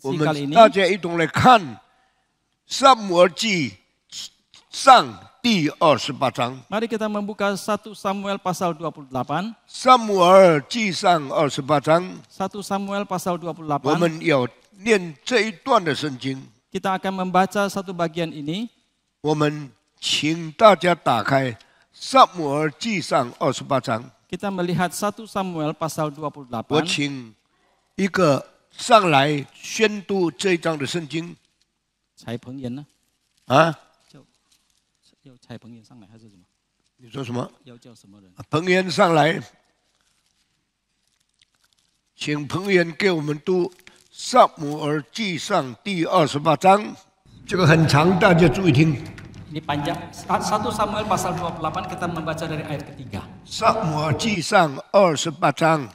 我们大家一同来看《撒母耳记上》第28章。Mari kita membuka 1 Samuel pasal 28. 撒母耳记上28章。1 Samuel pasal 28. 我们要念这一段的圣经。Kita akan membaca satu bagian ini. 我们请大家打开《撒母耳记上》28章。Kita melihat 1 Samuel pasal 28. 我请一个上来宣读这一章的圣经。蔡鹏岩呢？啊？要蔡鹏岩上来还是什么？你说什么？要叫什么人？彭岩上来，请彭岩给我们读《撒母耳记上》第28章。这个很长，大家注意听。Ini panjang. 1 Samuel pasal 28 kita membaca dari ayat ketiga. 撒母耳记上28章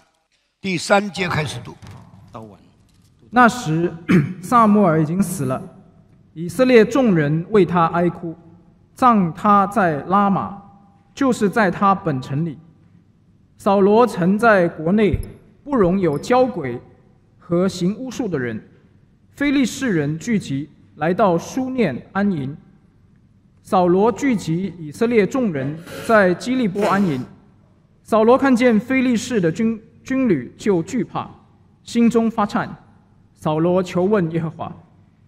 第3节开始读。那时，撒母耳已经死了，以色列众人为他哀哭，葬他在拉玛，就是在他本城里。扫罗曾在国内不容有交鬼和行巫术的人，非利士人聚集来到书念安营。扫罗聚集以色列众人在基利波安营。扫罗看见非利士的军旅，就惧怕，心中发颤。扫罗求问耶和华，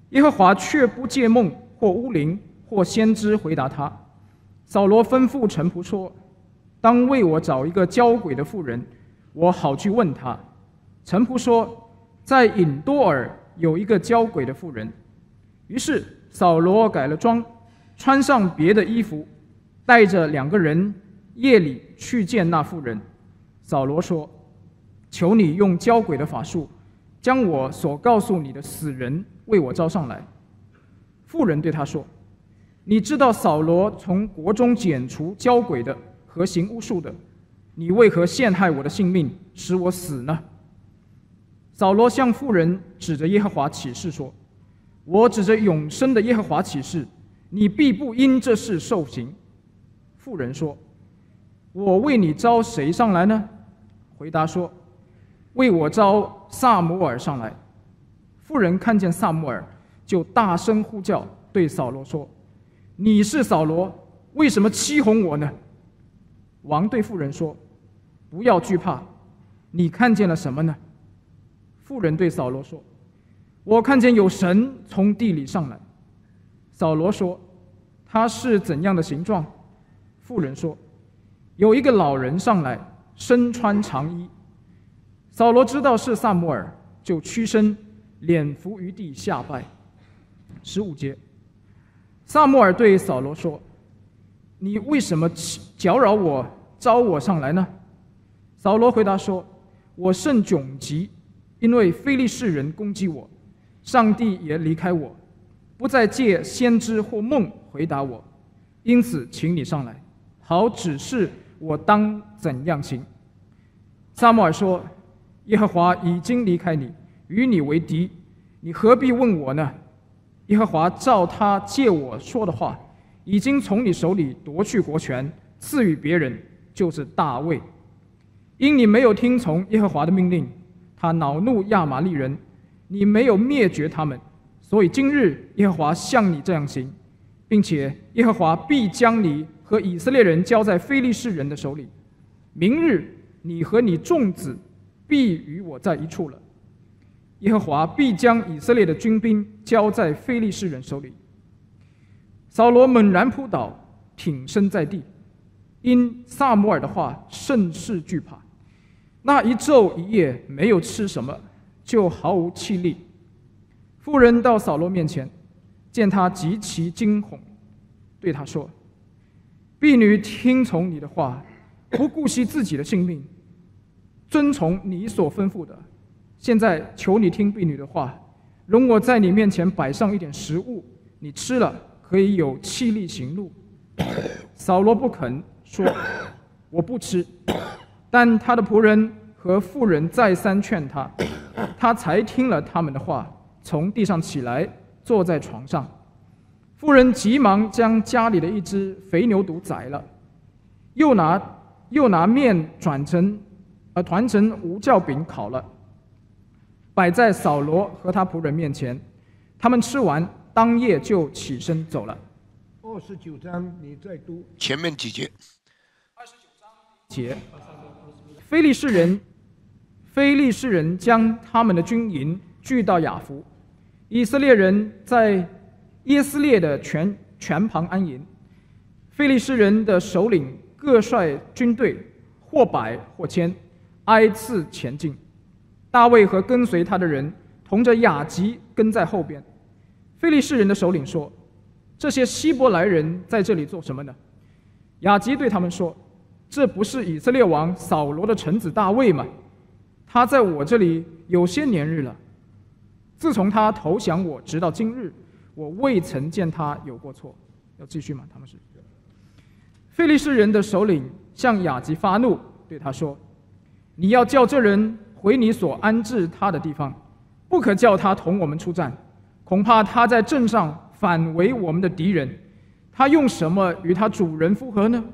耶和华却不借梦或巫灵或先知回答他。扫罗吩咐臣仆说：“当为我找一个交鬼的妇人，我好去问他。”臣仆说：“在隐多尔有一个交鬼的妇人。”于是扫罗改了装，穿上别的衣服，带着2个人，夜里去见那妇人。扫罗说：“求你用交鬼的法术，将我所告诉你的死人为我招上来。”妇人对他说：“你知道扫罗从国中剪除交鬼的和行巫术的，你为何陷害我的性命，使我死呢？”扫罗向妇人指着耶和华起誓说：“我指着永生的耶和华起誓，你必不因这事受刑。”妇人说：“我为你招谁上来呢？”回答说：“为我招撒母耳上来。”妇人看见撒母耳，就大声呼叫，对扫罗说：“你是扫罗，为什么欺哄我呢？”王对妇人说：“不要惧怕，你看见了什么呢？”妇人对扫罗说：“我看见有神从地里上来。”扫罗说：“他是怎样的形状？”妇人说：“有一个老人上来，身穿长衣。”扫罗知道是撒母耳，就屈身，脸伏于地下拜。15节，撒母耳对扫罗说：“你为什么搅扰我，招我上来呢？”扫罗回答说：“我甚窘急，因为非利士人攻击我，上帝也离开我，不再借先知或梦回答我，因此请你上来，好指示我当怎样行。”撒母耳说：“耶和华已经离开你，与你为敌，你何必问我呢？耶和华照他借我说的话，已经从你手里夺去国权，赐予别人，就是大卫。因你没有听从耶和华的命令，他恼怒亚玛力人，你没有灭绝他们，所以今日耶和华向你这样行，并且耶和华必将你和以色列人交在非利士人的手里。明日你和你众子必与我在一处了。耶和华必将以色列的军兵交在非利士人手里。”扫罗猛然扑倒，挺身在地，因撒母耳的话甚是惧怕。那一昼一夜没有吃什么，就毫无气力。妇人到扫罗面前，见他极其惊恐，对他说：“婢女听从你的话，不顾惜自己的性命，遵从你所吩咐的。现在求你听婢女的话，容我在你面前摆上一点食物，你吃了可以有气力行路。”扫罗不肯，说：“我不吃。”但他的仆人和妇人再三劝他，他才听了他们的话，从地上起来，坐在床上。妇人急忙将家里的一只肥牛犊宰了，又拿面团成无酵饼烤了，摆在扫罗和他仆人面前。他们吃完，当夜就起身走了。29章，你再读前面几节。节，非利士人将他们的军营聚到雅弗，以色列人在耶斯列的泉旁安营。非利士人的首领各率军队，或百或千，挨次前进。大卫和跟随他的人同着雅吉跟在后边。非利士人的首领说：“这些希伯来人在这里做什么呢？”雅吉对他们说：“这不是以色列王扫罗的臣子大卫吗？他在我这里有些年日了。自从他投降我，直到今日，我未曾见他有过错。”要继续吗？他们是非利士人的首领向雅吉发怒，对他说：“你要叫这人回你所安置他的地方，不可叫他同我们出战。恐怕他在阵上反为我们的敌人。他用什么与他主人复合呢？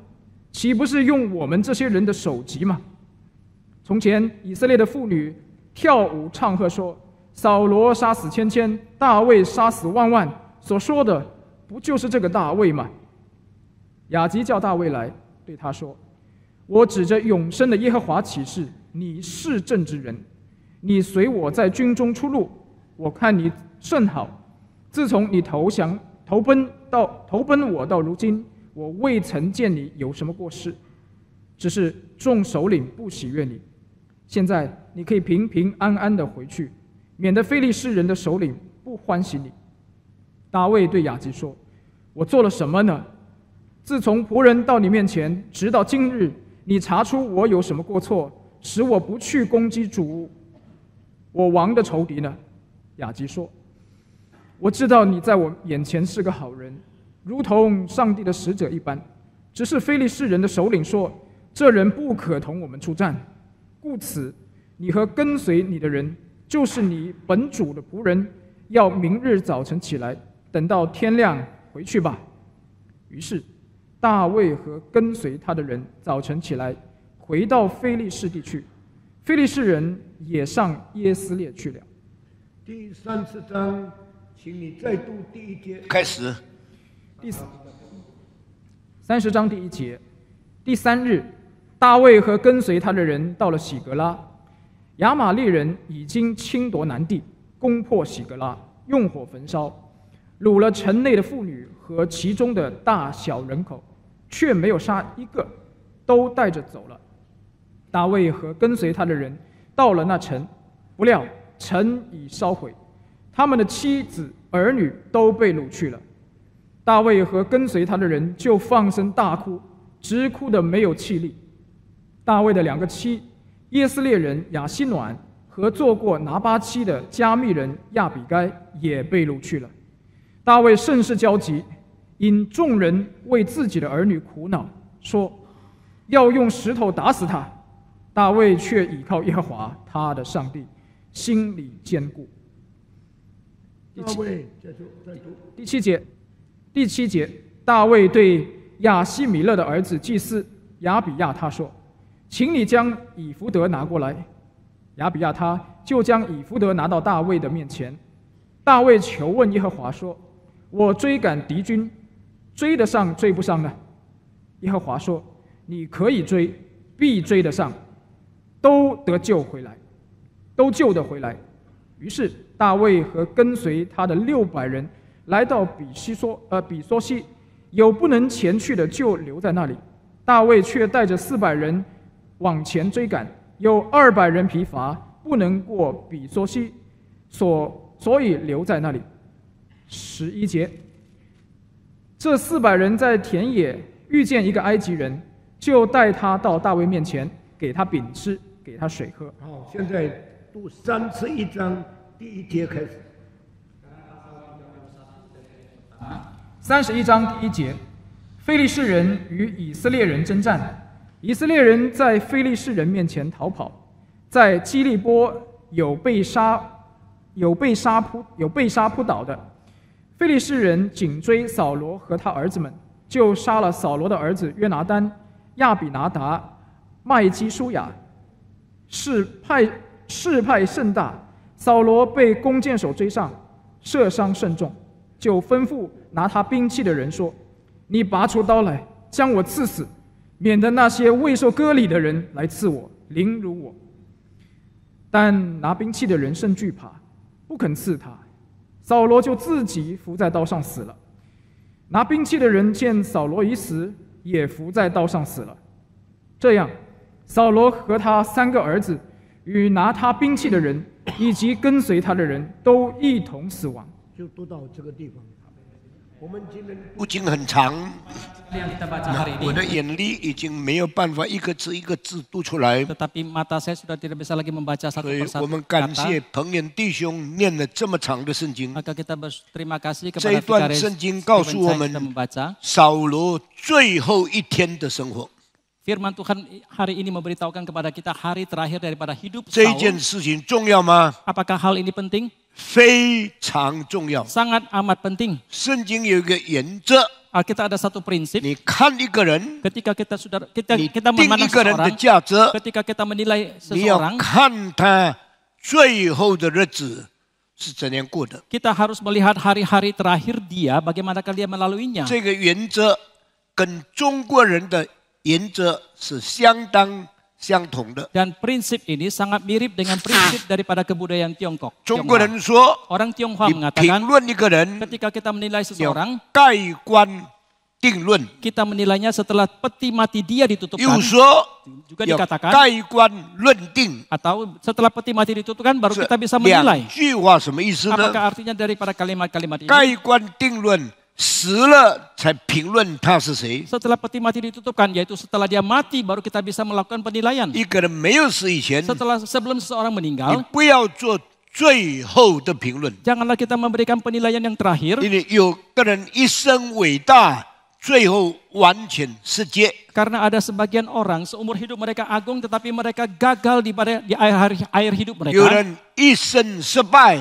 岂不是用我们这些人的首级吗？”从前以色列的妇女跳舞唱和说：“扫罗杀死千千，大卫杀死万万。”所说的不就是这个大卫吗？雅吉叫大卫来，对他说：“我指着永生的耶和华起誓，你是正直人，你随我在军中出入，我看你甚好。自从你投奔我到如今，我未曾见你有什么过失，只是众首领不喜悦你。现在你可以平平安安的回去，免得非利士人的首领不欢喜你。”大卫对雅吉说：“我做了什么呢？自从仆人到你面前，直到今日，你查出我有什么过错，使我不去攻击主我王的仇敌呢？”雅吉说：“我知道你在我眼前是个好人，如同上帝的使者一般。只是非利士人的首领说，这人不可同我们出战，故此你和跟随你的人，就是你本主的仆人，要明日早晨起来，等到天亮回去吧。”于是大卫和跟随他的人早晨起来，回到非利士地去。非利士人也上耶斯列去了。第30章，请你再读第1节开始。30章第1节，第3日，大卫和跟随他的人到了喜格拉。亚玛力人已经侵夺南地，攻破喜格拉，用火焚烧，掳了城内的妇女和其中的大小人口，却没有杀一个，都带着走了。大卫和跟随他的人到了那城，不料城已烧毁，他们的妻子儿女都被掳去了。大卫和跟随他的人就放声大哭，直哭得没有气力。大卫的2个妻，耶斯列人亚希暖和做过拿巴妻的加密人亚比该也被掳去了。大卫甚是焦急，因众人为自己的儿女苦恼，说要用石头打死他。大卫却倚靠耶和华他的上帝，心里坚固。第七节，大卫对亚希米勒的儿子祭司亚比亚他说：“请你将以弗得拿过来。”亚比亚他就将以弗得拿到大卫的面前。大卫求问耶和华说：“我追赶敌军，追得上追不上呢？”耶和华说：“你可以追，必追得上，都救得回来。”于是大卫和跟随他的600人来到比梭西，有不能前去的就留在那里。大卫却带着400人往前追赶，有200人疲乏，不能过比梭西，所以留在那里。11节，这400人在田野遇见一个埃及人，就带他到大卫面前，给他饼吃，给他水喝。好，现在读31章第1节开始。31章第1节，非利士人与以色列人征战，以色列人在非利士人面前逃跑，在基利波有被杀扑倒的。非利士人紧追扫罗和他儿子们，就杀了扫罗的儿子约拿单、亚比拿达、麦基舒雅。事派甚大，扫罗被弓箭手追上，射伤甚重，就吩咐拿他兵器的人说：“你拔出刀来，将我刺死，免得那些未受割礼的人来刺我，凌辱我。”但拿兵器的人甚惧怕，不肯刺他。扫罗就自己伏在刀上死了。拿兵器的人见扫罗已死，也伏在刀上死了。这样，扫罗和他3个儿子与拿他兵器的人以及跟随他的人都一同死亡。就读到这个地方。我们今天不仅很长，我的眼里已经没有办法一个字一个字读出来。 Tetapi mata saya sudah tidak bisa lagi membaca satu 所以 persatu 我们感 kata. 谢彭岩弟兄念了这么长的圣经。 Maka kita berterima kasih 这一 kepada 段 Vikaris 圣经告诉我 Steven Chai 们 sudah membaca. 扫罗最后一天的生活。 Firman Tuhan hari ini memberitahukan kepada kita hari terakhir daripada hidup 这件 Saul. 事情重要吗？ Apakah hal ini penting? 非常重要。 Sangat amat penting. 圣经有一个原则， Kita ada satu prinsip. 你看一个人， Ketika kita 你 kita 定一 memandang 个人的 seseorang, 价值， ketika kita menilai 你要 seseorang, 看他最后的日子是怎样过的。 kita harus melihat hari-hari terakhir dia, bagaimanakah dia melaluinya. 这个原则跟中国人的原则是相当相同的。 Dan prinsip ini sangat mirip dengan prinsip daripada kebudayaan Tiongkok. 中国人说， Orang Tionghoa 你评 mengatakan 论一个人 ketika kita menilai 要 seseorang, 盖棺定论， kita menilainya setelah peti mati dia 又 ditutupkan. 说 Juga 要 dikatakan 盖棺论定。 atau setelah peti mati ditutupkan baru 这 kita bisa 两 menilai. 句话什么意思呢？ Apakah artinya daripada kalimat-kalimat ini? 盖棺定论，死了才评论他是谁。 Setelah peti mati ditutupkan, yaitu setelah dia mati baru kita bisa melakukan penilaian. 一个人没有死以前， Sebelum seseorang 你 meninggal, 不要做最后的评论。 janganlah kita memberikan penilaian yang terakhir. 因为有个人一生伟大，最后完全失节。 Karena ada sebagian orang seumur hidup mereka agung, tetapi mereka gagal di akhir hidup 有 mereka. 人一生失败，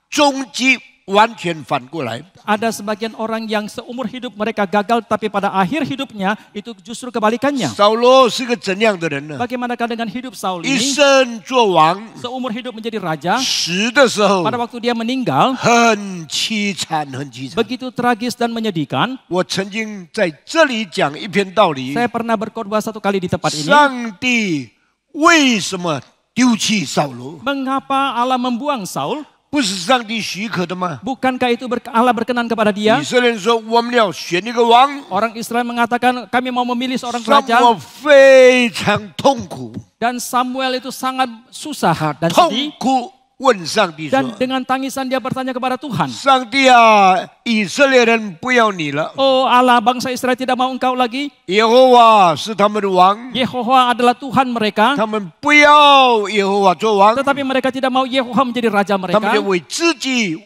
终极完全反过来。 Ada sebagian orang yang seumur hidup mereka gagal, tapi pada akhir hidupnya itu justru kebalikannya. 扫罗是个怎样的人呢？ Bagaimanakah dengan hidup Saul 一 ini? 生做王， Seumur hidup menjadi raja, 死的时候 pada waktu dia meninggal, 很凄惨，很凄惨。 begitu tragis dan menyedihkan. 我曾经在这里讲一篇道理： Saya pernah berkhotbah 1 kali di tempat ini. 上帝为什么丢弃扫罗？ Mengapa Allah membuang Saul? 不是上帝许可的吗？ Bukankah itu Allah berkenan kepada 以 dia? 色列人说我们要选一个王， Orang Israel mengatakan kami mau memilih seorang raja. 让我非常痛苦， Dan Samuel itu sangat susah dan 痛 sedih. 苦问上帝 Dan 说 dengan tangisan dia bertanya kepada Tuhan. 上帝啊，以色列人不要你了， Oh Allah, bangsa Israel tidak mau engkau lagi. 耶和华是他们的王， Yehowa adalah Tuhan mereka. 他们不要耶和华做王， Tetapi mereka tidak mau Yehowa menjadi raja 他们 mereka. 就为自己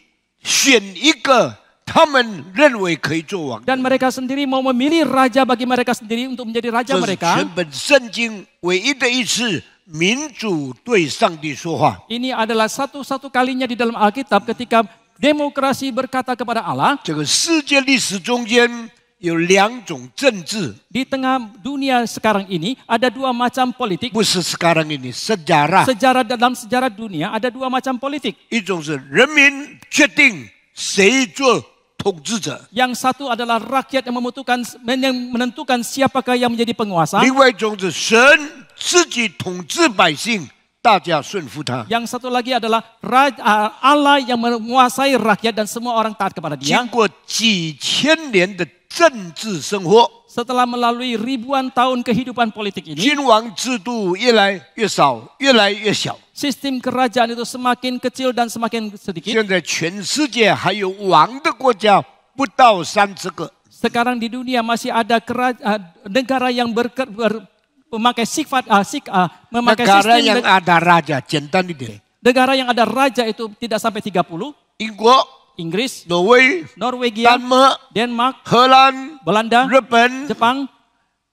选一个他们认为可以做王。 Dan mereka sendiri mau memilih raja bagi mereka sendiri untuk menjadi raja 这是 mereka. 全本圣经唯一的一次民主对上帝说话。 Ini adalah satu-satu kalinya di dalam Alkitab ketika demokrasi berkata kepada Allah. 这个世界历史中间有2种政治， Di tengah dunia sekarang ini ada 2 macam politik. 不是sekarang ini sejarah。 Dalam sejarah dunia ada 2 macam politik. 一种是人民决定谁做统治者， Yang satu adalah rakyat yang menentukan siapakah yang menjadi penguasa. 另外一种是神自己统治百姓，大家顺服他。 Yang satu lagi adalah Allah yang menguasai rakyat dan semua orang taat kepada 经 dia. 过几千年的政治生活， Setelah melalui ribuan tahun kehidupan politik ini, 君王制度越来越少，越来越小。 sistem kerajaan itu semakin kecil dan semakin sedikit. 现在全世界还有王的国家不到30个。 Sekarang di dunia masih ada negara yang memakai memakai negara sistem yang ada raja，简单一点， negara yang ada raja itu tidak sampai 30. 英国、 Inggris, 挪威、 Norwegia, 丹麦、 Denmark, 荷兰、 Belanda, 日本， Jepang,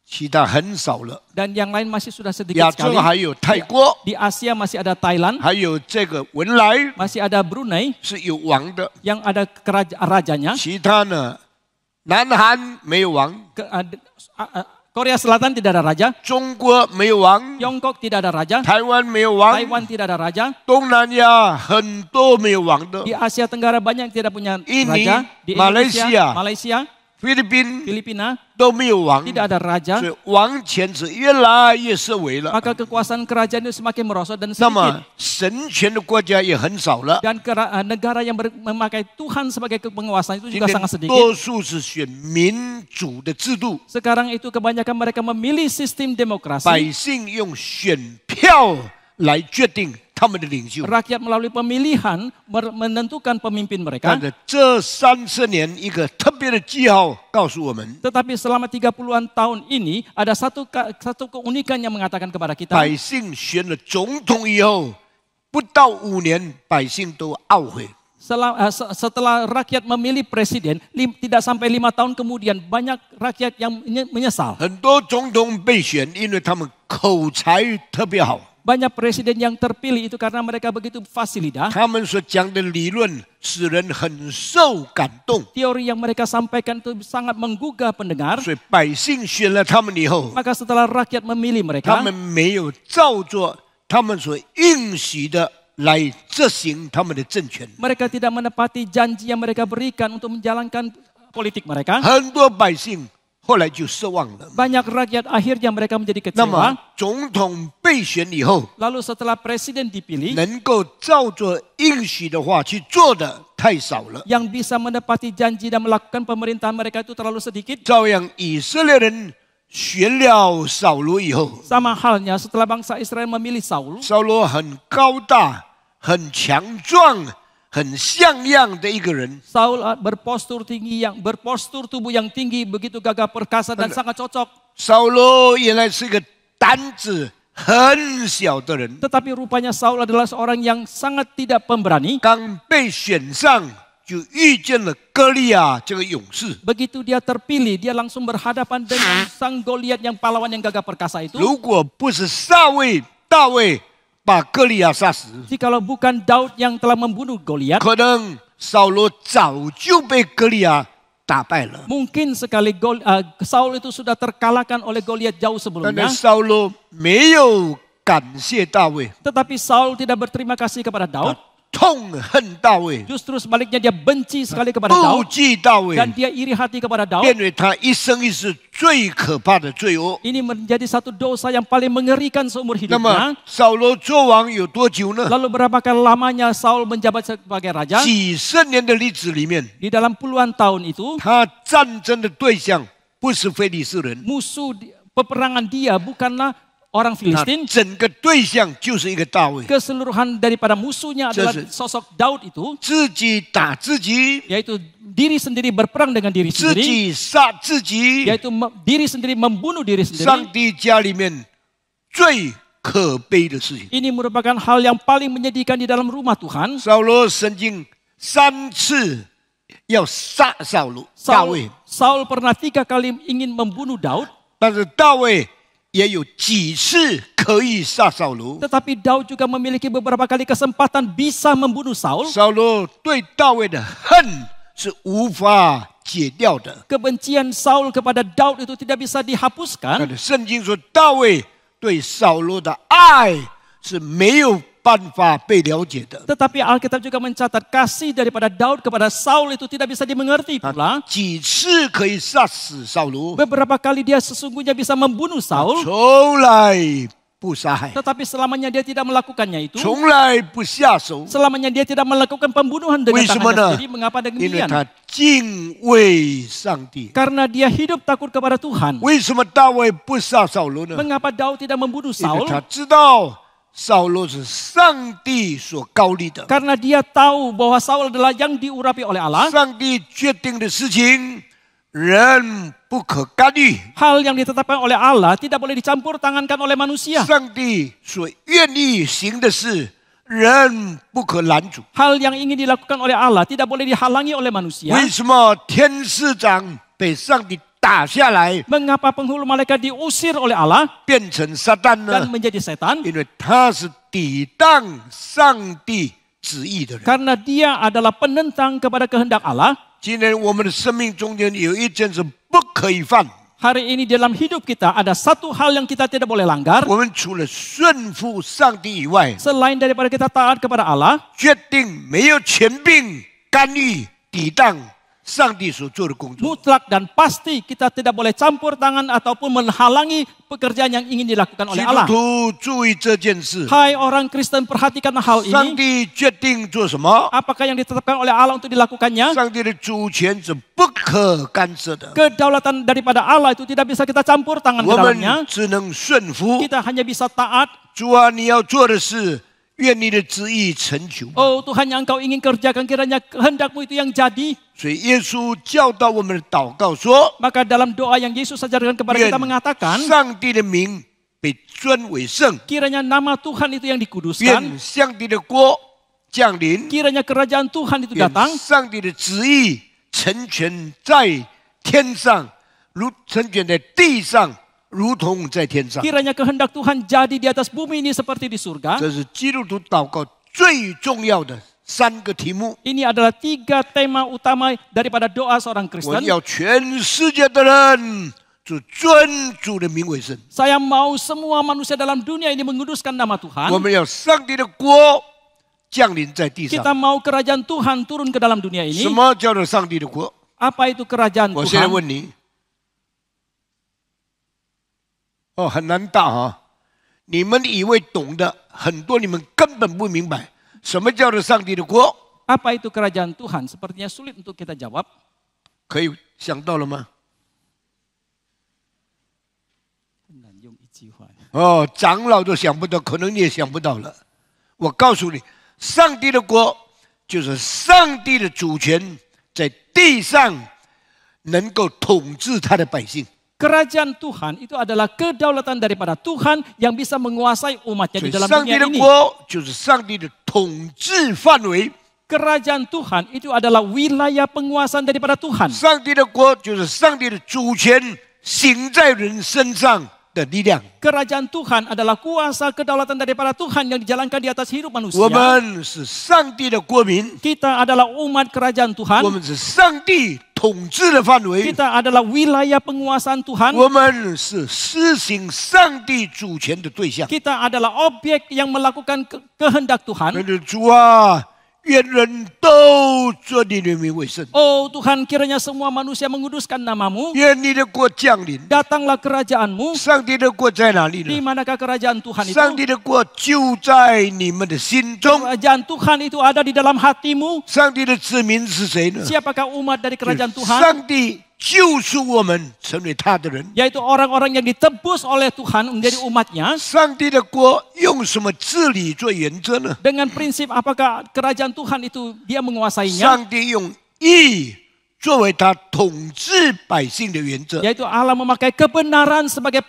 其他很少了。 dan yang lain masih sudah sedikit 亚洲 sekali. 还有泰国， Di Asia masih ada Thailand, 还有这个文莱 masih ada Brunei 是有王的， yang ada rajanya. 其他呢，南韩没有王， Korea Selatan tidak ada raja, 中国没有王， Tiongkok tidak ada raja, 台湾没有王， Taiwan tidak ada raja, 东南亚很多没有王的， di Asia Tenggara banyak yang tidak punya Ini, raja, di Malaysia, 菲律宾 Filipina 都没有王， tidak ada raja, 所以王权是越来越式微了。 maka kekuasaan kerajaan itu semakin merosot dan 那么 sedikit. 神权的国家也很少了， Dan negara yang memakai Tuhan sebagai penguasa itu 今 juga 天 sangat sedikit. 多数是选民主的制度， Sekarang itu kebanyakan mereka memilih sistem demokrasi. 百姓用选票来决定他们的领袖。 Rakyat melalui pemilihan menentukan pemimpin 但 mereka. 是这30年一个特别的记号告诉我们， Tetapi selama 30-an tahun ini ada satu keunikan yang mengatakan kepada kita. 百姓选了总统以后，不到5年，百姓都懊悔。 Setelah rakyat memilih presiden, tidak sampai 5 tahun kemudian banyak rakyat yang menyesal. 很多总统被选，因为他们口才特别好， Banyak presiden yang terpilih itu karena mereka begitu fasih lidah. 他们所讲的理论使人很受感动， Teori yang mereka sampaikan itu sangat menggugah pendengar. 所以百姓选了他们以后， Maka setelah rakyat memilih 他 mereka, 们没有照着他们所应许的来执行他们的政权。 mereka tidak menepati janji yang mereka berikan untuk menjalankan politik mereka. 很多百姓后来就失望了。 Banyak rakyat akhirnya mereka menjadi 那么 kecewa. 总统被选以后， Lalu setelah presiden dipilih, 能够照着应许的话去做的太少了。 yang bisa menepati janji dan melakukan pemerintahan mereka itu terlalu sedikit. 照样以色列人选了扫罗以后， Sama halnya setelah bangsa Israel memilih Saul, 扫罗很高大、很强壮、很像样的一个人， Saul berpostur tubuh yang tinggi, begitu gagah perkasa dan sangat cocok. 扫罗原来是一个胆子很小的人， Tetapi rupanya Saul adalah seorang yang sangat tidak pemberani. 刚被选上就遇见了歌利亚这个勇士。 Begitu dia terpilih, dia langsung berhadapan dengan sang Goliat yang pahlawan yang gagah perkasa itu. 如果不是大卫把歌利亚杀死， Jikalau bukan Daud yang telah membunuh Goliat, 可能扫罗早就被歌利亚打败了。 mungkin sekali Saul itu sudah terkalahkan oleh Goliat jauh 但 sebelumnya. 是扫罗没有感谢大卫， Tetapi Saul tidak berterima kasih kepada Daud. 痛恨大卫， Justru sebaliknya dia benci sekali kepada 妒 Daud 忌大卫， dan dia iri hati kepada Daud. 变为他一生一世最可怕的罪恶。 Ini menjadi satu dosa yang paling mengerikan seumur 那么 hidupnya. 扫罗做王有多久呢？ Lalu berapakah lamanya Saul menjabat sebagai raja? 几十年的历史里面， Di dalam puluhan tahun itu, 他战争的对象不是非利士人， peperangan dia bukanlah orang 他 Filistin. 整个对象就是一个大卫， Keseluruhan daripada musuhnya adalah Just- sosok Daud itu, 自己打自己， yaitu diri sendiri berperang dengan diri 自 sendiri, 己杀自己。 yaitu diri sendiri membunuh diri 上 sendiri. 帝家里面最可悲的事情。 Ini merupakan hal yang paling menyedihkan di dalam rumah Tuhan. 扫罗曾经3次要杀大卫， Saul pernah 3 kali ingin membunuh Daud, 但是大卫也有几次可以杀扫罗。 tetapi Daud juga memiliki beberapa kali kesempatan bisa membunuh Saul. 扫罗对大卫的恨是无法解掉的。 Kebencian Saul kepada Daud itu tidak bisa dihapuskan. 但是圣经说，大卫对扫罗的爱是没有办法被了解的。 Tetapi Alkitab juga mencatat kasih daripada Daud kepada Saul itu tidak bisa dimengerti pula. 几次可以杀死扫罗， Beberapa kali dia sesungguhnya bisa membunuh Saul, 从来不杀害， tetapi selamanya dia tidak melakukannya itu. 从来不下手， Selamanya dia tidak melakukan pembunuhan dengan 为什么呢？ tangannya sendiri. Mengapa 因为 demikian? 他敬畏上帝。 Karena dia hidup takut kepada Tuhan. 为什么大卫不杀扫罗呢？ Mengapa Daud tidak membunuh 因为 Saul? 他知道扫罗是上帝所高立的， Karena dia tahu bahwa Saul adalah yang diurapi oleh Allah. 上帝决定的事情，人不可干预。 Hal yang ditetapkan oleh Allah tidak boleh dicampur tangankan oleh manusia. 上帝所愿意行的事，人不可拦阻。 Hal yang ingin dilakukan oleh Allah tidak boleh dihalangi oleh manusia. 为什么天使长被上帝打下来， Mengapa penghulu malaikat diusir oleh Allah 变成撒旦 dan 呢？ menjadi setan? 因为他是抵挡上帝旨意的人。 Karena dia adalah penentang kepada kehendak Allah. 今天我们的生命中间有一件事不可以犯， Hari ini dalam hidup kita ada satu hal yang kita tidak boleh langgar. 我们除了顺服上帝以外， Selain daripada kita taat kepada Allah, 决定没有权柄干预抵挡上帝所做的工作。 mutlak dan pasti kita tidak boleh campur tangan ataupun menghalangi pekerjaan yang ingin dilakukan 基 oleh 督 Allah. 徒注意这件事， Hai orang Kristen, perhatikan hal 上 ini. 帝决定做什么， Apakah yang ditetapkan oleh Allah untuk dilakukannya? 上帝的主权是不可干涉的， Kedaulatan daripada Allah itu tidak bisa kita campur tangan ke 我 dalamnya. 们只能顺服。 Kita hanya bisa taat. 主啊，你要做的事，愿你的旨意成就。 Oh Tuhan, yang Engkau ingin kerjakan, kiranya kehendakmu itu yang jadi. 所以耶稣教导我们的祷告说： Maka dalam doa yang Yesus ajarkan kepada 愿 kita mengatakan, 上帝的名被尊为圣， kiranya nama Tuhan itu yang 愿 dikuduskan. 上帝的国降临， Kiranya kerajaan Tuhan itu 愿 datang. 上帝的旨意成全在天上，成全在地上，如同在天上。 Kiranya kehendak Tuhan jadi di atas bumi ini seperti di surga. 这是基督徒祷告最重要的3个题目。 Ini adalah 3 tema utama daripada doa seorang 我 Kristen. 要全世界的人就尊主的名为圣。 Saya mau semua manusia dalam dunia ini menguduskan nama 我 Tuhan. 们要上帝的国降临在地 Kita 上。 mau kerajaan Tuhan turun ke dalam dunia 什 ini. 么叫做上帝的国？ Apa itu kerajaan 我现在 Tuhan? 问你，哦，很难答啊！你们以为懂的，很多你们根本不明白，什么叫做上帝的国？ Apa itu kerajaan Tuhan? Sepertinya sulit untuk kita jawab. 可以想到了吗？哦，长老都想不到，可能你也想不到了。我告诉你，上帝的国就是上帝的主权在地上能够统治他的百姓。 Kerajaan Tuhan itu adalah kedaulatan daripada Tuhan yang bisa menguasai umatnya 所 di 以 dalam 上帝 dunia 的 ini. 国就是上帝的统治范围， Kerajaan Tuhan itu adalah wilayah penguasaan daripada Tuhan. 上帝的国就是上帝的主权行在人身上的力量。 Kerajaan Tuhan adalah kuasa kedaulatan daripada Tuhan yang dijalankan di atas hidup 我 manusia. 们是上帝的国民， Kita adalah umat kerajaan 我 Tuhan. 们是上帝统治的范围， Kita adalah wilayah penguasaan Tuhan. 我们是施行上帝主权的对象。 Kita adalah objek yang melakukan kehendak Tuhan. 那就主啊，愿人都尊你的名为圣， Oh Tuhan, kiranya semua manusia menguduskan namamu. 愿你的国降临。 Datanglah kerajaanmu. 上帝的国在哪里 Di 呢？ manakah kerajaan Tuhan itu? 上帝的国就在你们的心中。 Kerajaan Tuhan itu ada di dalam hatimu. 上帝的子民是谁呢？ Siapakah umat dari kerajaan Tuhan? 上帝救赎我们成为他的人。 Yaitu orang-orang yang ditebus oleh Tuhan menjadi umatnya. 上帝的国用什么治理做原则呢？ Dengan prinsip apakah kerajaan Tuhan itu dia menguasainya? 上帝用义作为他统治百姓的原则。 Yaitu Allah memakai kebenaran sebagai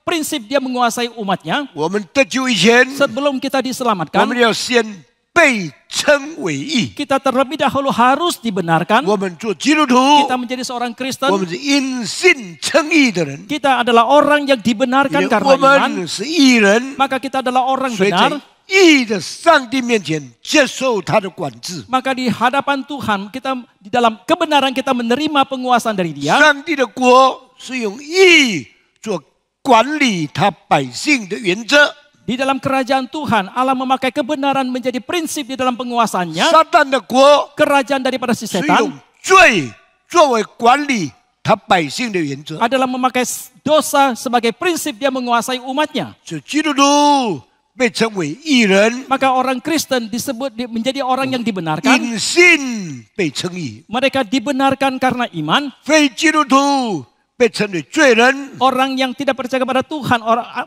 prinsip dia menguasai umatnya. 我们得救以前， Sebelum kita 我 diselamatkan, 们要先被称为义。 kita terlebih dahulu harus dibenarkan. 我们做基督徒， Kita menjadi seorang 我 Kristen. 们是因信称义的人， Kita adalah orang yang 因 dibenarkan 为 karena 我 iman. 们是义人， Maka kita adalah orang 所以在 benar. 义的上帝面前接受他的管制。 Maka di hadapan Tuhan, kita di dalam kebenaran kita menerima penguasaan dari Dia. 上帝的国是用义做管理他百姓的原则。 Di dalam kerajaan Tuhan, Allah memakai kebenaran menjadi prinsip di dalam penguasaannya. 撒旦的国 Kerajaan daripada si 是 setan 用罪作为管理他百姓的原则。 adalah memakai dosa sebagai prinsip dia menguasai umatnya. 所以基督徒被称为义人， Maka orang Kristen disebut menjadi orang yang dibenarkan. 因信被称义； Mereka dibenarkan karena iman. 非基督徒被称为罪人， Orang yang tidak percaya kepada Tuhan,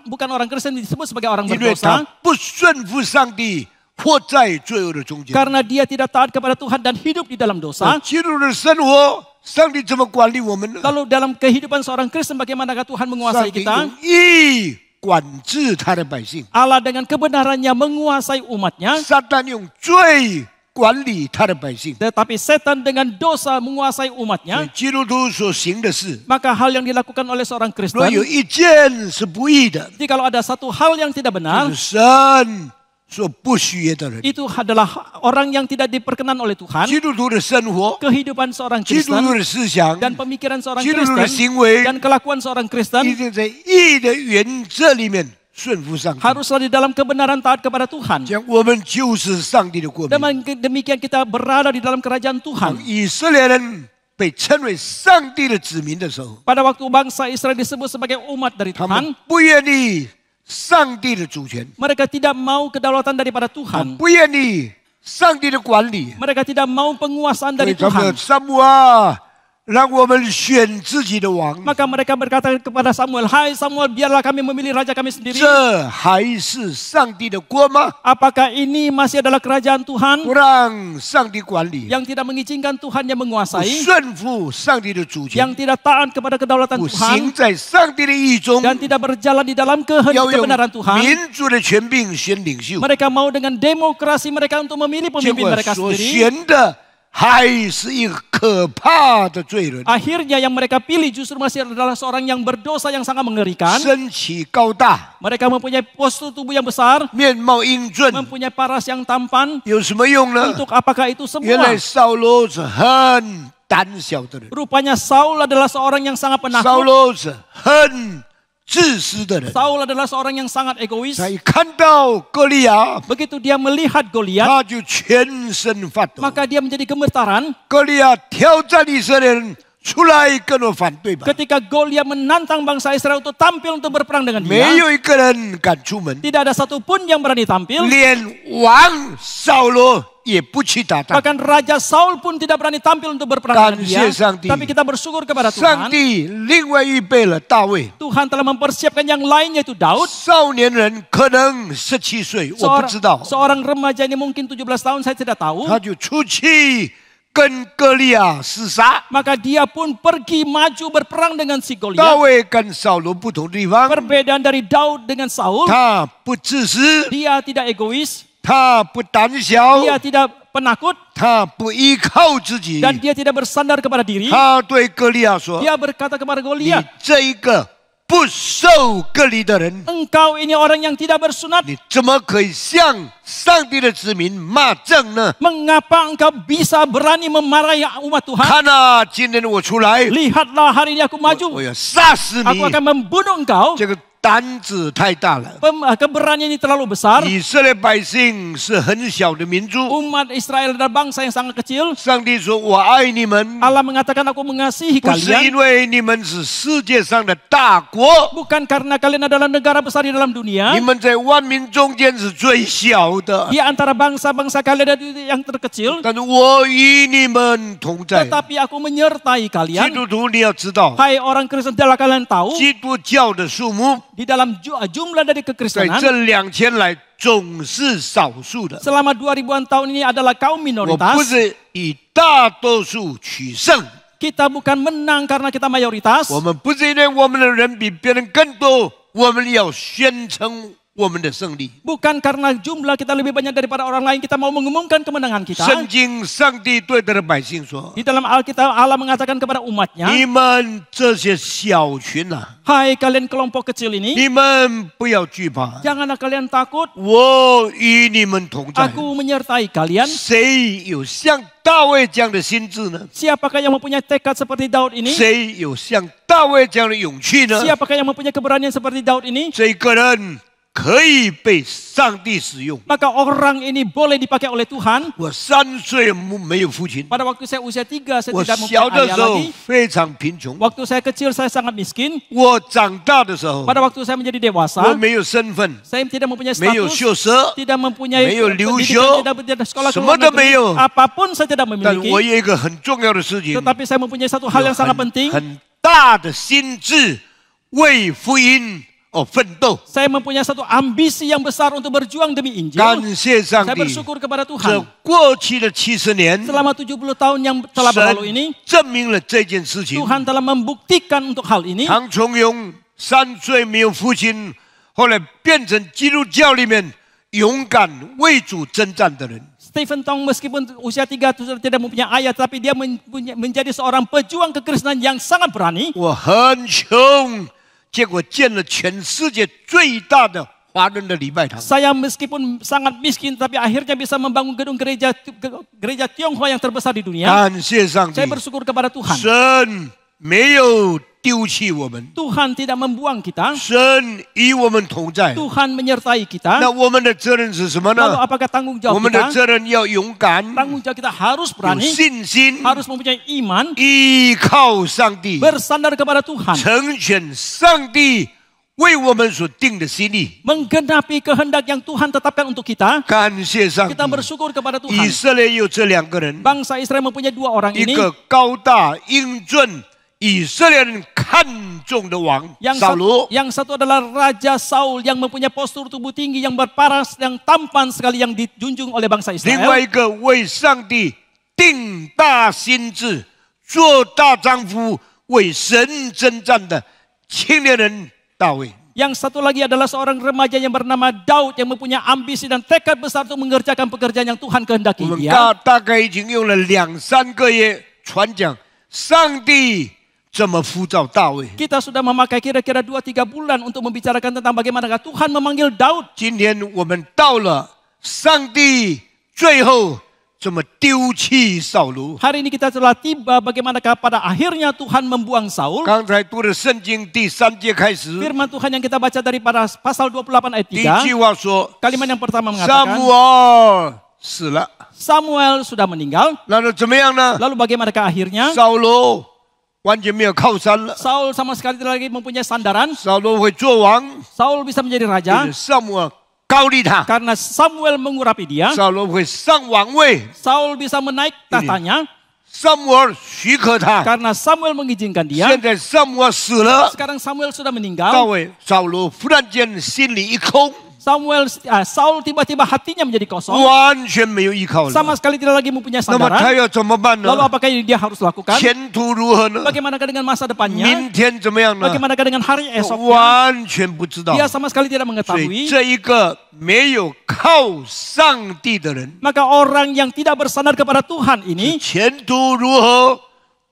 bukan orang Kristen disebut sebagai orang 因为他 berdosa. 不顺服上帝，活在罪恶的中间。 Karena dia tidak taat kepada Tuhan dan hidup di dalam dosa. 基督徒的生活，上帝怎么管理我们呢？ Lalu dalam kehidupan seorang Kristen bagaimanakah Tuhan 上 menguasai 帝 kita? 用义管制他的百姓， Allah dengan kebenarannya menguasai umatnya. 撒旦用罪管理他的百姓。 Tetapi setan dengan dosa menguasai 所以 umatnya. 基督徒所行的事， Maka hal yang dilakukan oleh seorang 若有 Kristen, 一件是不义的， jadi kalau ada satu hal yang tidak 就 benar, 是神所不喜悦的人。 itu adalah orang yang tidak diperkenan oleh Tuhan. 基督徒的生活、 Kehidupan seorang 基督 Kristen 徒的思想、 dan pemikiran seorang 基督徒的 Kristen 行为， dan kelakuan seorang 一 Kristen 定在义的原则里面顺服上帝。 haruslah di dalam kebenaran taat kepada Tuhan. 讲我们就是上帝的国民。 Demikian kita berada di dalam kerajaan 当 Tuhan. 以色列人被称为上帝的子民的时候， Pada waktu bangsa Israel disebut sebagai umat dari 他们 Tuhan, 不愿意上帝的主权， mereka tidak mau kedaulatan daripada Tuhan. 不愿意上帝的管理。 Mereka tidak mau penguasaan 所以 dari 他们 Tuhan. 撒母耳，让我们选自己的王。 Maka mereka berkata kepada Samuel, "Hai Samuel, biarlah kami memilih raja kami sendiri." 这还是上帝的国吗？ Apakah ini masih adalah kerajaan Tuhan 不让上帝管理， yang tidak mengizinkan Tuhan yang 不 menguasai, 顺服上帝的主权， yang tidak taat kepada kedaulatan 不行 Tuhan 在上帝的意中， dan tidak berjalan di dalam 要用 kebenaran Tuhan? 民主的权柄选领袖， Mereka mau dengan demokrasi mereka untuk memilih 结 pemimpin 果 mereka 所 sendiri. 选的还是一个可怕的罪人， Akhirnya yang mereka pilih justru masih adalah seorang yang berdosa yang sangat mengerikan. 身体高大， Mereka mempunyai postur tubuh yang besar, 面貌英俊， mempunyai paras yang tampan. 有什么用呢？ Untuk apakah itu 原来 semua? 扫罗是很胆小的人， Rupanya Saul adalah seorang yang sangat 扫 penakut. 罗是很自私的人。 Saul adalah seorang yang sangat egois. 他一看到歌利亚， Begitu dia melihat Goliat, 他就全身发抖。 maka dia menjadi gemetaran. 歌利亚挑战以色列人，出来跟我反对吧！ Ketika Goliat menantang bangsa Israel untuk tampil untuk berperang dengan 没 dia, 有一个人敢出门， tidak ada satupun yang berani tampil. 连王扫罗也不去打仗。 Bahkan Raja Saul pun tidak berani tampil untuk berperang dengan dia. 感谢上帝。 Tapi kita bersyukur kepada 上 Tuhan. 帝另外预备了大卫， Tuhan telah mempersiapkan yang lain yaitu Daud. 少年人可能17岁，我不知道， Seorang remaja ini mungkin 17 tahun, saya tidak tahu. 他就出去跟歌利亚厮杀。 Maka dia pun pergi maju berperang dengan si 大 Goliat. 卫跟扫罗不同的地方， Perbedaan dari Daud dengan Saul, 他不自私， dia tidak egois, 他不胆小， dia tidak penakut, 他不依靠自己， dan dia tidak bersandar kepada diri. 他对歌利亚说 Dia berkata kepada：“ 你 Goliat, 这一个不受割礼的人， engkau ini orang yang tidak bersunat. 你怎么可以向上帝的子民骂正呢？ Mengapa engkau bisa berani memarahi umat Tuhan? 看啊，今天我出来， Lihatlah hari ini aku 我 maju. 要杀死 Aku 你！ akan membunuh engkau. 这个胆子太大了。 Keberanian ini terlalu besar. 以色列百姓是很小的民族， Umat Israel adalah bangsa yang sangat kecil. 上帝说：“我爱你们， Allah mengatakan aku mengasihi 不是因 kalian. 为你们是世界上的大国， Bukan karena kalian adalah negara besar di dalam 你 dunia. 们在万民中间是最小的， Di antara bangsa-bangsa kalian yang terkecil. 但是我与你们同在。” Tetapi aku menyertai 基 kalian. 督徒，你要知道， Hai orang Kristen, adalah kalian tahu 基督教的数目 di dalam jumlah dari 在 kekristenan 这2000来总是少数的。 selama 2000-an tahun ini adalah kaum 我不 minoritas. 是以大多数取胜， Kita bukan menang karena kita mayoritas. 我们不是因为我们的人比别人更多，我们要宣称我们的胜利。 Bukan karena jumlah kita lebih banyak daripada orang lain, kita mau mengumumkan kemenangan kita. 圣经上帝对他的百姓说 Di dalam Alkitab Allah mengatakan kepada：“ umatnya, 你们这些小群啊， hai kalian kelompok kecil ini, 你们不要惧怕， janganlah kalian takut. 我与你们同在。 Aku menyertai kalian.” 谁有像大卫这样的心智呢？ Siapakah yang mempunyai tekad seperti Daud ini? 谁有像大卫这样的勇气呢？ Siapakah yang mempunyai keberanian seperti Daud ini? 这个人可以被上帝使用。 Maka orang ini boleh dipakai oleh Tuhan. 我3岁没有父亲， Pada waktu saya usia 3, saya 我 tidak 小 mempunyai 的 ayah 时候 lagi. 非常贫穷， Waktu saya kecil, saya sangat miskin. 我长大的时候 Pada waktu saya menjadi 我 dewasa, 没有身份， saya tidak mempunyai 没有 status, 学识， tidak mempunyai 没有留学， pendidikan, tidak sekolah ke 什么 luar 都没 negeri, 有。 apapun saya tidak 但我 memiliki. 有一个很重要的事情， Tetapi saya mempunyai satu hal yang sangat 很 penting. 很大的心智，为福音而奋斗。 Saya mempunyai satu ambisi yang besar untuk berjuang demi Injil. 感谢上 Saya 帝， bersyukur kepada 这 Tuhan. 过去的70年， Selama 70 tahun yang telah berlalu ini, 神证明了这件事情。 Tuhan telah membuktikan untuk hal ini. 唐崇荣3岁没有父亲，后来变成基督教里面勇敢为主征战的人。 Stephen Tong meskipun usia 3 sudah tidak mempunyai ayah, tapi dia menjadi seorang pejuang kekristenan yang sangat berani. 我很穷，结果建了全世界最大的华人的礼拜堂。 Saya meskipun sangat miskin, tapi akhirnya bisa membangun gedung gereja Tionghoa yang terbesar di dunia. 感谢上帝 Saya，bersyukur kepada Tuhan. 神没有丢弃我们， Tuhan tidak membuang kita. 神与我们同在。 Tuhan menyertai kita. 那我们的责任是什么 Lalu 呢？ apakah tanggung 我 jawab 们的 kita? 责任要勇敢， Tanggung jawab kita harus 有 berani, 信心， harus mempunyai iman, 依靠上帝， bersandar kepada Tuhan, 成全上帝为我们所定的心意。 menggenapi kehendak yang Tuhan tetapkan untuk kita. 感谢上帝 Kita，bersyukur kepada 以 Tuhan. 色列有这两个人， Bangsa Israel mempunyai 2 orang 一 ini. 个高大英俊，以色列人看重的王 Yang 扫罗， yang satu adalah Raja Saul yang mempunyai postur tubuh tinggi, yang berparas, yang tampan sekali, yang dijunjung oleh bangsa 另外 Israel. 一个为上帝定大心志、做大丈夫、为神征战的青年人大卫。 Yang satu lagi adalah seorang remaja yang bernama Daud yang mempunyai ambisi dan tekad besar untuk mengerjakan pekerjaan yang Tuhan 我 kehendaki 们 dia. 大概已经用了2、3个月传讲上帝怎么呼召大卫。 Kita sudah memakai kira-kira 2-3 bulan untuk membicarakan tentang bagaimana Tuhan memanggil Daud. 今天我们到了上帝最后怎么丢弃扫罗。 Hari ini kita telah tiba bagaimanakah pada akhirnya Tuhan membuang Saul. 刚才读的圣经第3节开始， Firman Tuhan yang kita baca dari pasal 28 ayat 第一句 3. 话说 Kalimat yang pertama 撒 mengatakan 母耳死了， Samuel sudah meninggal. 那就怎么样呢？ Lalu bagaimanakah akhirnya? 扫罗完全没有靠山了， Saul sama sekali tidak lagi mempunyai sandaran. 扫罗会做王， Saul bisa menjadi 因 raja 为撒母耳高立他， karena Samuel mengurapi dia. 扫罗会上王位， Saul bisa menaik tahtanya 撒母耳许可他。 karena Samuel mengizinkan dia. 现在撒母耳死了， Sekarang Samuel sudah 大 meninggal. 卫扫罗忽然间心里一空， Saul tiba-tiba hatinya menjadi kosong. 完全没有依靠了。 Sama sekali tidak lagi mempunyai 那么他 sandaran. 要怎么办呢？ Lalu apakah yang dia harus lakukan? 前途如何呢？ Bagaimanakah dengan masa depannya? 明天怎么样呢？ Bagaimanakah dengan hari esok? 完全不知道。 Dia sama sekali tidak 所以 mengetahui. 这一个没有靠上帝的人， Maka orang yang tidak bersandar kepada Tuhan ini, 前途如何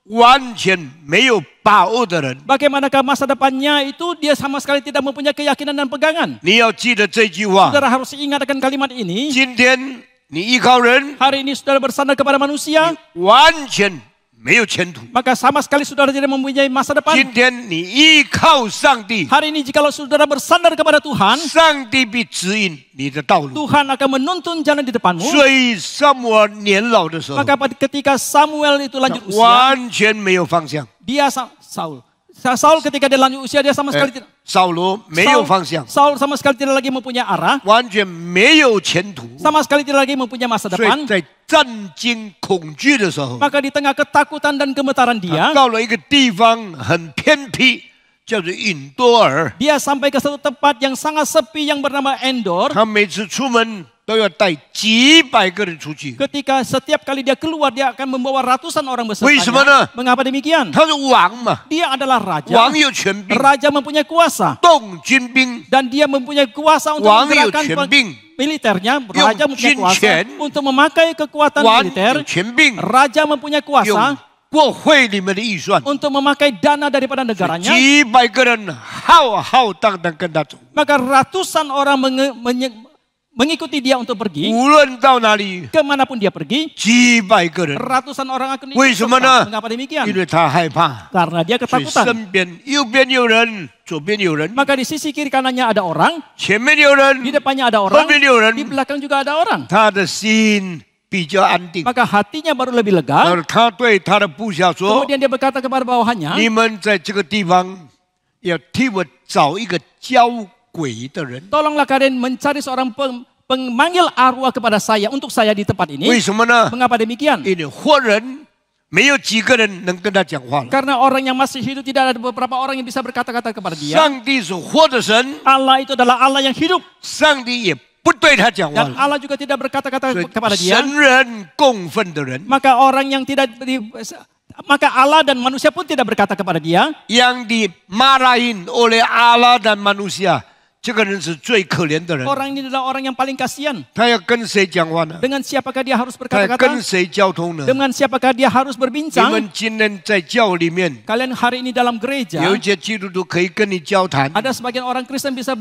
完全没有把握的人， bagaimanakah masa depannya itu dia sama sekali tidak mempunyai keyakinan dan pegangan. 你要记得这句话。 Saudara harus ingat akan kalimat ini. 今天你依靠人， Hari ini saudara bersandar kepada manusia, 完全没有前途。 maka sama sekali saudara tidak mempunyai masa depan. 今天你依靠上帝， Hari ini jikalau saudara bersandar kepada Tuhan, 上帝必指引你的道路。 Tuhan akan menuntun jalan di depanmu. 所以撒母耳年老的时候， Maka ketika Samuel itu lanjut usia, 完全没有方向。 dia Saul ketika dia lanjut usia dia sama sekali tidak 扫罗没有方向， Saul sama sekali tidak lagi mempunyai arah, 完全没有前途。 sama sekali tidak lagi mempunyai masa 所 depan. 以在战惊恐惧的时候， Maka di tengah ketakutan dan gemetaran dia, 到了一个地方很偏僻，叫做隐多尔。 dia sampai ke satu tempat yang sangat sepi yang bernama Endor. 他每次出门都要带几百个人出去。 Ketika setiap kali dia keluar, dia akan membawa ratusan orang 为什么呢？ besertanya. Mengapa demikian? 他是王嘛， Dia adalah raja. 王有权柄， Raja mempunyai kuasa. 动军兵， Dan dia mempunyai kuasa untuk 王有 menggerakkan 权柄， militernya. Raja mempunyai kuasa 军权 untuk memakai kekuatan 王 militer. 有权柄， Raja mempunyai 用 kuasa 国会里面的预算， untuk memakai dana daripada negaranya. 几百个人浩浩荡荡跟他走， Maka ratusan orang mengikuti dia untuk pergi. 无论到哪里， Kemanapun dia pergi, 几百个人， ratusan orang akan ikut 为什么 serta. 呢？ Mengapa demikian? 因为他害怕， Karena dia 所以 ketakutan. 身边右边有人，左边有人， Maka di sisi kiri kanannya ada orang, 前面有 di 人， depannya ada 后 orang, 面有 di 人， belakang juga ada orang. 他的心比较安定。 Maka hatinya baru lebih 然 lega. 后他对他的部下说 Kemudian dia berkata kepada bawahannya, 你们在这个地方要替我找一个交鬼的人。 tolonglah kalian mencari seorang pemanggil arwah kepada saya untuk saya di tempat 为 ini. 什么呢？ Mengapa demikian? 因为活人没有几个人能跟他讲话了。 Karena orang yang masih hidup tidak ada beberapa orang yang bisa berkata-kata kepada dia. 上帝是活的神， Allah itu adalah Allah yang hidup 上帝也不对他讲话 dan 了。 Allah juga tidak berkata-kata 所以 kepada dia. 神人共愤的人， Maka orang yang tidak maka Allah dan manusia pun tidak berkata kepada dia. yang dimarahin oleh Allah dan manusia，这个人是最可怜的人。 Orang ini adalah orang yang paling kasihan. 他要跟谁讲话呢？ Dengan siapakah dia harus 他要 berkata-kata? 跟谁交通呢？ Dengan siapakah dia harus 你 berbincang? 们今天在教里面， Kalian hari ini dalam gereja, 有一些基督徒可以跟你交谈， ada sebagian orang Kristen bisa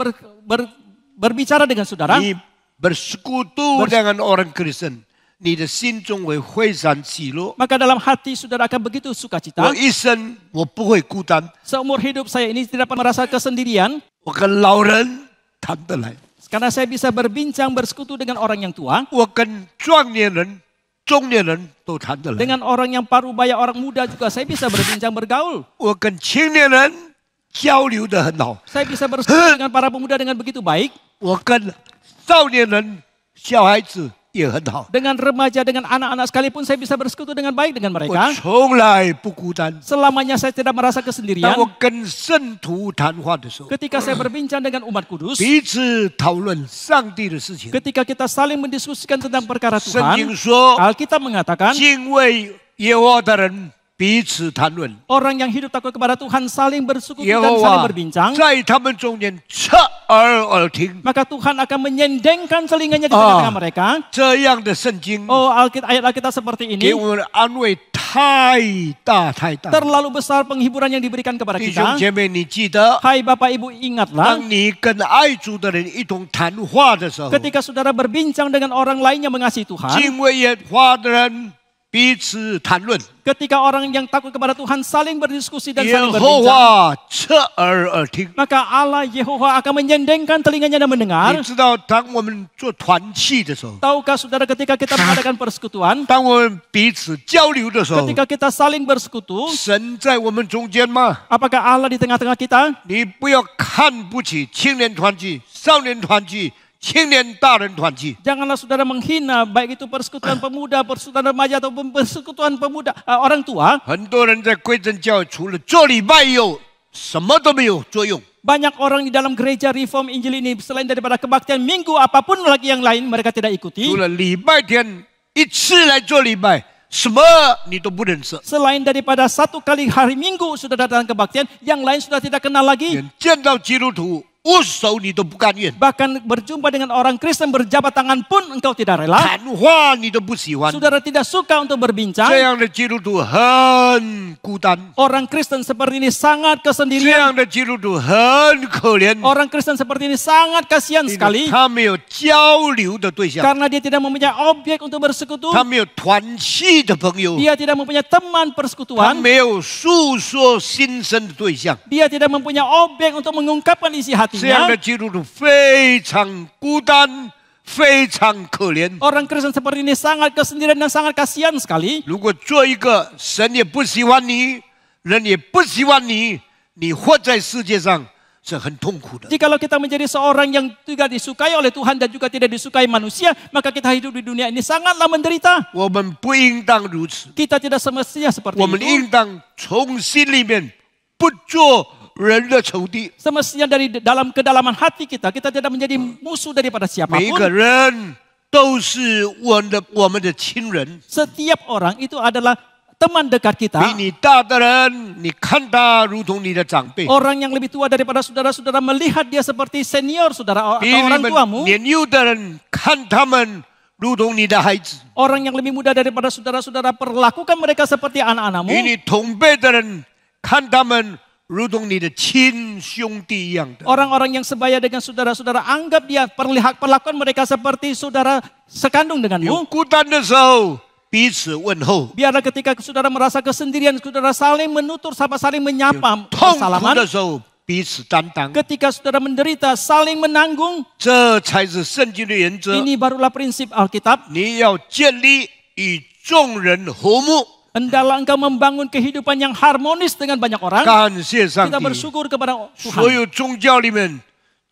berbicara dengan saudara, 你 bersekutu dengan orang Kristen， 你的心中会非常喜乐。 maka dalam hati saudara akan begitu sukacita. 我一生我不会孤单， Seumur hidup saya ini tidak pernah merasa kesendirian, 我跟老人谈得来， karena saya bisa berbincang bersekutu dengan orang yang tua, 我跟壮年人、中年人都谈得来， dengan orang yang parubaya, orang muda juga saya bisa berbincang bergaul. 我跟青年人交流得很好， Saya bisa bersekutu dengan para pemuda dengan begitu baik, 我跟少年人、小孩子也很好， dengan remaja, dengan anak-anak sekalipun saya bisa bersekutu dengan baik dengan 我 mereka. 从来不孤单。 Selamanya saya tidak merasa kesendirian. 当我跟圣徒谈话的时候， Ketika saya berbincang dengan umat kudus, 彼此讨论上帝的事情。 ketika kita saling mendiskusikan tentang perkara 圣 Tuhan, 经说， Alkitab mengatakan 敬畏耶和华的人彼此谈论， orang yang hidup takut kepada Tuhan saling bersekutu 耶 dan 和 saling 华 berbincang, 在他们中间侧耳耳听。 maka Tuhan akan menyendengkan telinganya di tengah-tengah mereka. 这样的圣经 Oh, ayat Alkitab seperti 给 ini 我们的安慰太大太大。 terlalu besar penghiburan yang diberikan kepada 弟兄 kita. 姐妹，你记得， Hai Bapak Ibu, ingatlah 当你跟爱主的人一同谈话的时候， ketika saudara berbincang dengan orang lain yang mengasihi Tuhan, 敬畏耶和华的人彼此谈论， ketika orang yang takut kepada Tuhan saling berdiskusi dan 耶 saling 和 berbincang, 华侧耳耳听。 maka Allah Yehova akan menyendengkan telinganya dan mendengar. 你知道，当我们做团契的时候， Tahukah saudara ketika kita mengadakan persekutuan, 当我们彼此交流的时候， ketika kita saling bersekutu, 神在我们中间吗？ apakah Allah di tengah-tengah kita? 你不要看不起青年团契、少年团契、青年大人团契。 Janganlah saudara menghina baik itu persekutuan pemuda, persekutuan remaja ataupun persekutuan pemuda orang tua. 很多人在归正教除了做礼拜以后，什么都没有作用。 Banyak orang di dalam gereja Reform Injil ini selain daripada kebaktian minggu apapun lagi yang lain mereka tidak ikuti. 除了礼拜天一次来做礼拜，什么你都不认识。 Selain daripada satu kali hari Minggu sudah datang kebaktian, yang lain sudah tidak kenal lagi. 连见到基督徒握手你都不甘愿， Bahkan berjumpa dengan orang Kristen berjabat tangan pun engkau tidak rela. 谈话你都不喜欢。 Saudara tidak suka untuk berbincang. 这样的基督徒很孤单， Orang Kristen seperti ini sangat 这 kesendirian. 样的基督徒很可怜， Orang Kristen seperti ini sangat kasihan 因为 sekali 他没有交流的对象， karena dia tidak mempunyai objek untuk bersekutu. 他没有团契的朋友， Dia tidak mempunyai teman 他 persekutuan. 没有诉说心声的对象。 Dia tidak mempunyai objek untuk mengungkapkan isi 这样 hatinya. 的基督徒非常孤单，非常可怜。 Orang Kristen seperti ini sangat kesendirian dan sangat kasihan sekali. 如果做一个神也不喜欢你，人也不喜欢你，你活在世界上是很痛苦的。 Jikalau kita menjadi seorang yang tidak disukai oleh Tuhan dan juga tidak disukai manusia, maka kita hidup di dunia ini sangatlah menderita. 我们不应当如此， Kita tidak semestinya seperti 我们 itu. 应当从心里面不做人的仇敌。 Semestinya dari dalam kedalaman hati kita, kita tidak menjadi musuh daripada 每一个 siapapun. 人都是我们的亲人， Setiap orang itu adalah teman dekat 比 kita. 你大的人，你看他如同你的长辈； Orang yang lebih tua daripada saudara-saudara melihat dia seperti senior saudara 比 atau 你 orang 们 tuamu. 年幼的人看他们如同你的孩子； Orang yang lebih muda daripada saudara-saudara perlakukan mereka seperti 比 anak-anakmu. 你同辈的人看他们如同你的亲兄弟一样的。 Orang-orang yang sebaya dengan saudara-saudara anggap dia perlakuan mereka seperti saudara sekandung 有 denganmu. 孤单的时候，彼此问候； Biarlah ketika saudara merasa kesendirian, saudara saling menutur, saling menyapa, 痛苦 bersalaman. 的时候，彼此担当。 Ketika saudara menderita, saling menanggung. 这才是圣经的原则。 Ini barulah prinsip Alkitab. 你要建立与众人和睦。 Hendaklah engkau membangun kehidupan yang harmonis dengan banyak orang. 感谢上 Kita 帝， bersyukur kepada 所 Tuhan. 有宗教里面，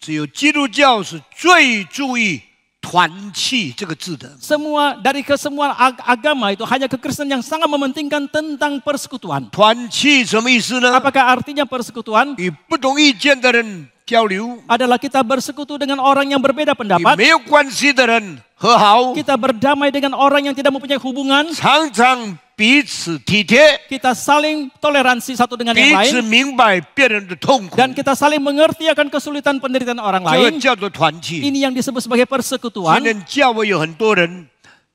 只有基督教是最注意团契这个字的。 Semua dari kesemua agama itu hanya Kristen yang sangat mementingkan tentang persekutuan. 团契什么意思呢？ Apakah artinya persekutuan? 与不同意见的人交流， Adalah kita bersekutu dengan orang yang berbeda 与 pendapat. 没有关系的人和好， Kita berdamai dengan orang yang tidak mempunyai hubungan. 常常彼此体贴， Kita saling toleransi satu dengan 彼 yang 此 lain. 明白别人的痛苦， Dan kita saling mengerti akan kesulitan penderitaan orang 这个 lain. 叫做团契。 Ini yang disebut sebagai 今 persekutuan. 天教会有很多人，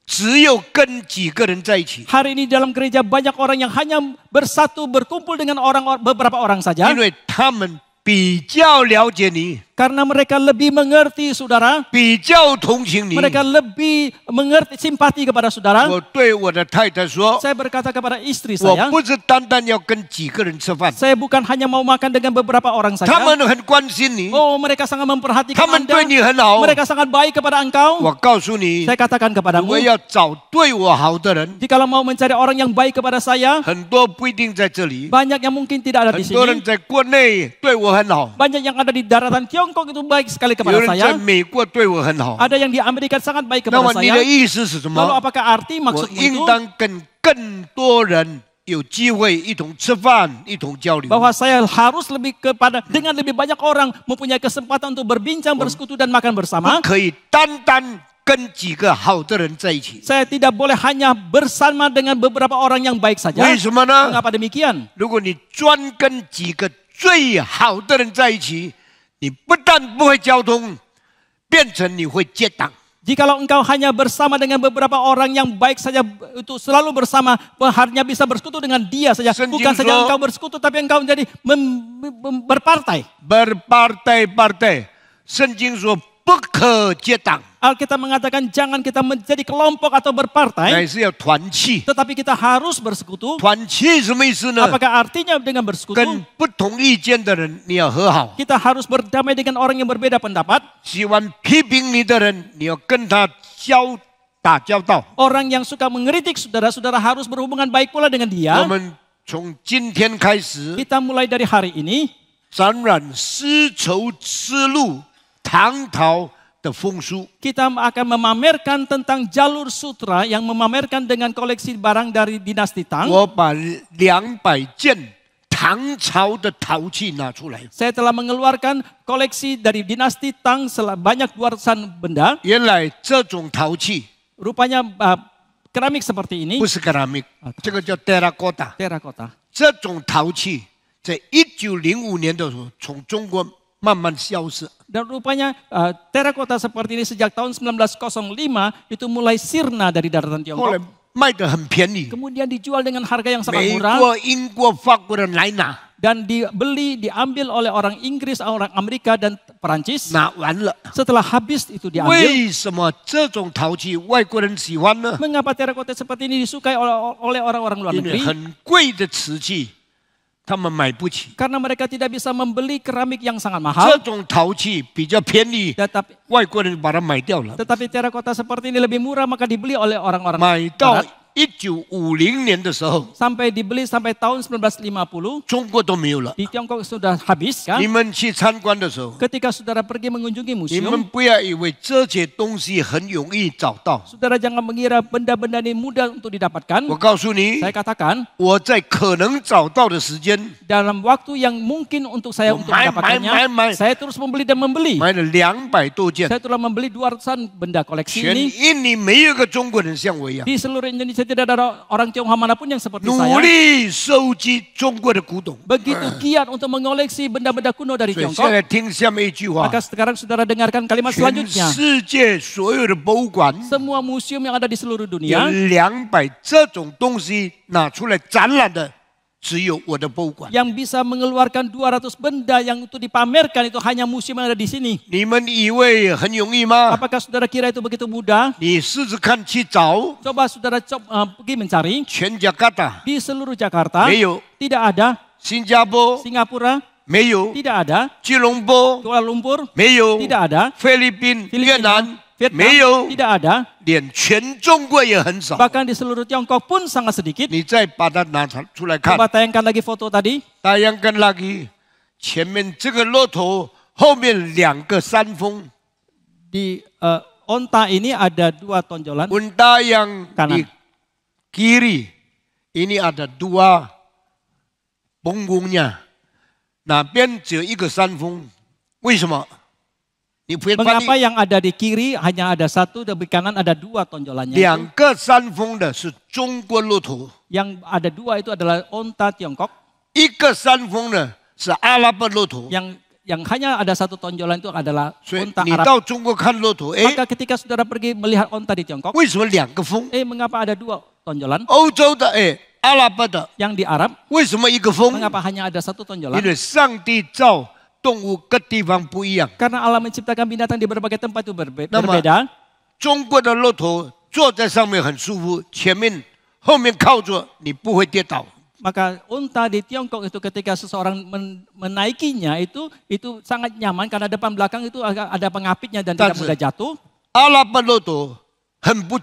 只有跟几个人在一起， Hari ini dalam gereja banyak orang yang hanya bersatu berkumpul dengan beberapa orang saja. 因为他们比较了解你， Karena mereka lebih mengerti saudara. 比较同情你。 Mereka lebih mengerti simpati kepada saudara. 我对我的太太说， Saya berkata kepada istri 我 saya, 不是单单要跟几个人吃饭， saya bukan hanya mau makan dengan beberapa orang 他 saja. 们很关心你， Oh, mereka sangat memperhatikan 他们 Anda. 对你很好。 Mereka sangat baik kepada engkau. 我告诉你， Saya katakan 如 kepadamu, 果要找对我好的人， jikalau mau mencari orang yang baik kepada saya, 很多不一定在这里， banyak yang mungkin tidak ada di 很多人 sini. 在国内对我很好， Banyak yang ada di daratan Tiongkok itu baik sekali 有 kepada 人在 saya. 美国对我很好。 Ada yang di Amerika sangat baik 那 kepada 么你的 saya. 意思是什 Lalu 么？ apakah arti 我 maksudmu 应 itu? 当跟更多人有机会一同吃饭，一同交流。 Bahwa saya harus lebih kepada dengan lebih banyak orang mempunyai kesempatan untuk berbincang, bersekutu dan makan 不 bersama. 可以单单跟几个好的人在一起。 Saya tidak boleh hanya bersama dengan beberapa orang yang baik saja. 为什么呢？ Mengapa demikian? 如果你专跟几个最好的人在一起，你不但不会交通，变成你会结党。 Jikalau engkau hanya bersama dengan beberapa orang yang baik saja, itu selalu bersama, hanya bisa bersekutu dengan dia saja. Senjing Bukan saja so- engkau bersekutu, tapi engkau menjadi berpartai. berpartai-partai，圣经说不可结党， Alkitab mengatakan jangan kita menjadi kelompok atau 乃 berpartai, 是要团契。 tetapi kita harus bersekutu. 团契什么意思呢？ Apakah artinya dengan bersekutu? 跟不同意见的人你要和好， Kita harus berdamai dengan orang yang berbeda pendapat. 喜欢批评你的人，你要跟他打交道。 Orang yang suka mengkritik saudara-saudara harus berhubungan baik pula dengan 我 dia. 们从今天开始， Kita mulai dari hari ini, 展览丝绸之路唐朝的风书。 kita akan memamerkan tentang jalur sutra yang memamerkan dengan koleksi barang dari dinasti Tang. 我把200件唐朝的陶器拿出来。 Saya telah mengeluarkan koleksi dari dinasti Tang banyak 200 benda. 原来这种陶器 Rupanya keramik seperti ini. 不是 keramik，这个叫 terracotta。 Terakota. 这种陶器在1905年的时候从中国慢慢消失。 Dan rupanya terakota seperti ini sejak tahun 1905 itu mulai sirna dari daratan 后来 Tiongkok. 卖得很便宜， Kemudian dijual dengan harga yang sangat 美 murah. 国、英国、法国人来拿， Dan diambil oleh orang Inggris, orang Amerika dan Perancis. 拿完了。 Setelah habis itu diambil. 为什么这种陶器外国人喜欢呢？ Mengapa terakota seperti ini disukai oleh orang-orang luar 因为 negeri? 很贵的瓷器，他们买不起。 Karena mereka tidak bisa membeli keramik yang sangat 这 mahal. 种陶器比较便宜， Tetapi 外国人把它买掉了。 terakota seperti ini lebih murah maka dibeli oleh orang-orang 买到 barat. 1950年的时候， Sampai dibeli sampai tahun 1950. 中国都没有了。 Di Tiongkok sudah habis kan? 你们去参观的时候， Ketika saudara pergi mengunjungi 你们 museum, 不要以为这些东西很容易找到。 saudara jangan mengira benda-benda ini mudah untuk didapatkan. 我告诉你， Saya katakan, 我在可能找到的时间， dalam waktu yang mungkin untuk saya untuk mendapatkannya, saya terus membeli dan membeli. 买了200多件。 Saya telah membeli 200 benda koleksi 全 ini. 印尼没有一个中国人像我一样， Di seluruh Indonesia tidak ada orang Tionghoa manapun yang seperti 努 saya. 力收集中国的古董。 Begitu giat untuk mengoleksi benda-benda kuno dari 所以现 Tiongkok. 在听下面一句话： Maka sekarang saudara dengarkan kalimat 全 selanjutnya. 世界所有的博物馆 Semua museum yang ada di seluruh 有 dunia, 200这种东西拿出来展览的，只有我的博物馆。 yang bisa mengeluarkan 200 benda yang itu dipamerkan itu hanya museum yang ada di sini. 你们以为很容易吗？ Apakah saudara kira itu begitu mudah? 你试试看去找 Coba saudara pergi mencari. 全加拿大 Di seluruh Jakarta 没有， tidak ada, 新加坡 Singapura 没有， tidak ada, 吉隆坡 Kuala Lumpur 没有， tidak ada, 菲律宾、越 Filipina, 南 Vietnam 没有， tidak ada, 连全中国也很少。 bahkan di seluruh Tiongkok pun sangat sedikit. 你再把它拿出来看， Coba tayangkan lagi foto tadi. tayangkan lagi，前面这个骆驼后面2个山峰， Di onta ini ada 2 tonjolan. unta yang di Kanan. kiri ini ada 2 punggungnya，哪边只有1个山峰？为什么？你不会发 Mengapa 现 yang ada di kiri hanya ada 1, dan di kanan ada 2 tonjolannya? 2个山峰的是中国骆驼， Yang ada 2 itu adalah onta Tiongkok. 1个山峰呢是阿拉伯骆驼。 Yang hanya ada 1 tonjolan itu adalah 所以 onta 你 Arab. 到中国看骆驼，哎， Maka ketika saudara pergi melihat onta di Tiongkok, 为什么2个峰？ mengapa ada 2 tonjolan? 欧洲的哎，阿拉伯的 Yang di Arab, 为什么1个峰？ mengapa hanya ada 1 tonjolan? 因为上帝造动物各地方不一样。 Karena Allah menciptakan binatang di berbagai tempat itu 那么 berbeda. 中国的骆驼坐在上面很舒服，前面后面靠着，你不会跌倒。 Maka unta di Tiongkok itu ketika seseorang menaikinya itu sangat nyaman karena depan belakang itu ada pengapitnya dan tidak mudah jatuh. 阿拉伯骆驼很不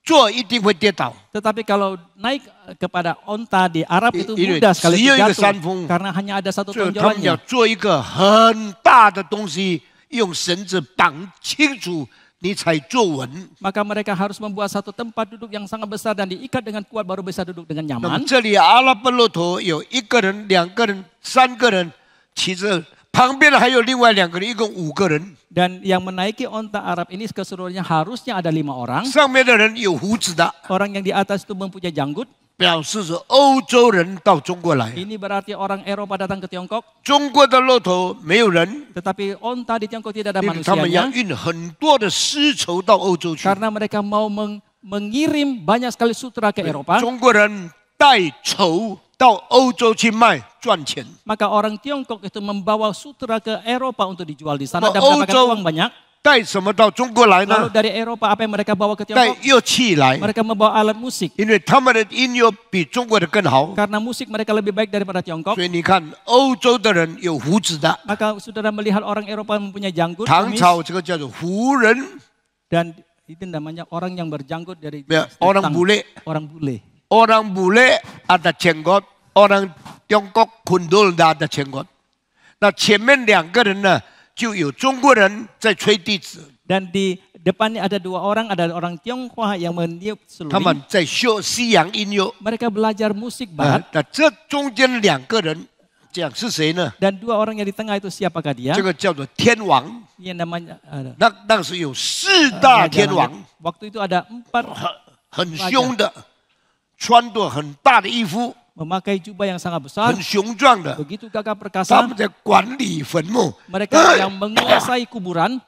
坐一定会跌倒。 Tetapi kalau naik kepada unta di Arab itu Ini mudah sekali只有一个 jatuh 山峰， karena hanya ada satu 所以他们要 tonjolannya. 做一个很大的东西，用绳子绑清楚，你才坐稳。 Maka mereka harus membuat satu tempat duduk yang sangat besar dan diikat dengan kuat baru bisa duduk dengan 那么 nyaman. 这里阿拉伯骆驼有一个人、两个人、三个人骑着，旁边还有另外两个人，一共5个人。 Dan yang menaiki onta Arab ini keseluruhannya harusnya ada 5 orang. 上面的人有胡子的， Orang yang di atas itu mempunyai janggut. 表示是欧洲人到中国来。 Ini berarti orang Eropa datang ke Tiongkok. 中国的骆驼没有人， Tetapi onta di Tiongkok tidak ada 因为他们要 manusianya. 运很多的丝绸到欧洲去。 Karena mereka mau mengirim banyak sekali sutra ke Eropa. 中国人带绸到欧洲去卖赚钱。 Maka orang Tiongkok itu membawa sutra ke Eropa untuk dijual di sana dan Mau mendapatkan Ozhou uang banyak. 带什么到中国来 Lalu 呢？ dari Eropa apa yang mereka bawa ke 带 Tiongkok? 乐器来， Mereka membawa alat musik. 因为他们的音乐比中国的更好。 Karena musik mereka lebih baik daripada Tiongkok. 所以你看，欧洲的人有胡子的， Maka saudara melihat orang Eropa mempunyai janggut, 唐 kumis, 朝这个叫做胡人， dan itu namanya orang yang berjanggut dari 没有 orang tang- bule， orang bule. orang bule ada jenggot，orang Tiongkok kundul ada jenggot。那前面2个人呢，就有中国人在吹笛子， Dan di depannya ada 2 orang, ada orang Tionghoa yang meniup 他们 seluling. 在学西洋音乐。 Mereka belajar musik 啊 barat. 那这中间2个人，这样是谁呢？ Dan 2 orang yang di tengah itu siapakah dia? 这个叫做天王。 Yang namanya 那时有4大天王， Waktu itu ada 4很凶的，穿着很大的衣服， memakai jubah yang sangat besar, 很雄壮的。 begitu gagah 他 perkasa. 们在管理坟墓。 Mereka yang menguasai kuburan.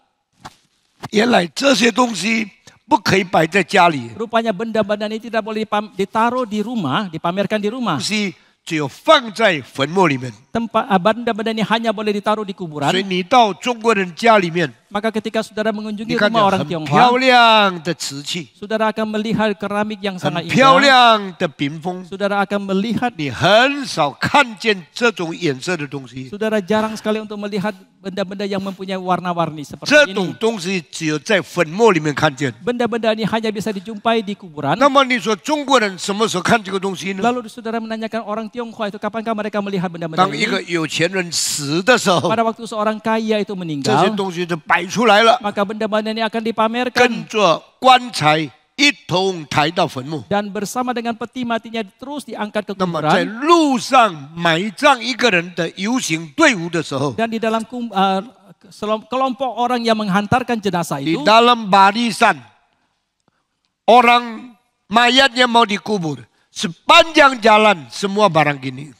原来这些东西不可以摆在家里， Rupanya benda-benda ini tidak boleh ditaruh di rumah, dipamerkan di rumah. 东西只有放在坟墓里面。 Benda-benda ini hanya boleh ditaruh di 所以 kuburan. 你到中国人家里面， Maka ketika saudara 你 mengunjungi 看 rumah 见 orang 很 Tionghoa, 漂亮的瓷器， saudara akan melihat keramik yang 很 sangat 漂 indah. 亮的屏风， Saudara akan melihat, 你很少看见这种颜色的东西。 saudara jarang sekali untuk melihat benda-benda yang mempunyai warna-warni 这 seperti 种 ini. 东西只有在坟墓里面看见。 Benda-benda ini hanya bisa dijumpai di kuburan. 那么你说中国人什么时候看这个东西呢？ Lalu saudara menanyakan orang Tionghoa itu kapankah mereka melihat benda-benda 当一个 ini? 有钱人死的时候， Pada waktu seorang kaya itu 这些 meninggal, 东西就摆出来了， maka benda-benda ini akan dipamerkan 跟着棺材一同抬到坟墓。 dan bersama dengan peti matinya terus diangkat ke 那么在 kuburan. 路上埋葬一个人的游行队伍的时候， Dan di dalam kelompok orang yang menghantarkan jenazah di itu, dalam barisan orang mayatnya mau dikubur, sepanjang jalan semua barang gini.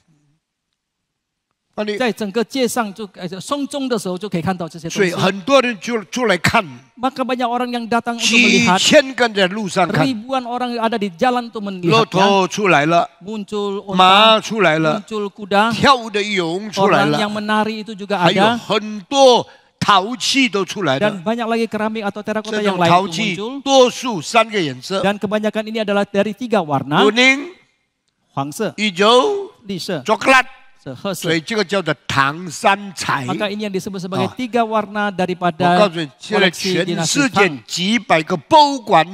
在整个街上送终的时候就可以看到这些东所以西。很多人就出来看， Maka banyak orang yang datang untuk 几 melihat. 千个人在路上看， Ribuan orang yang ada di jalan untuk 骆 melihatnya. 驼出来了， Muncul 马 unta, 出来了， muncul kuda, 跳舞的俑出来 orang yang 了， menari itu juga 还有 ada. 很多陶器都出来了 Dan。banyak lagi keramik atau terakota 这 yang 种 lain 陶 itu 器 muncul. 多数3个颜色： Dan kebanyakan ini adalah dari 3 warna. 布宁、 Huangse, 宇宙、 Lise, coklat。 Herse. 所以这个叫做唐三彩。 Maka ini yang disebut sebagai Ah. 3 warna 我 daripada 告诉你，现在 koleksi 全 dinasti 世界 Tang. 几百个博物馆，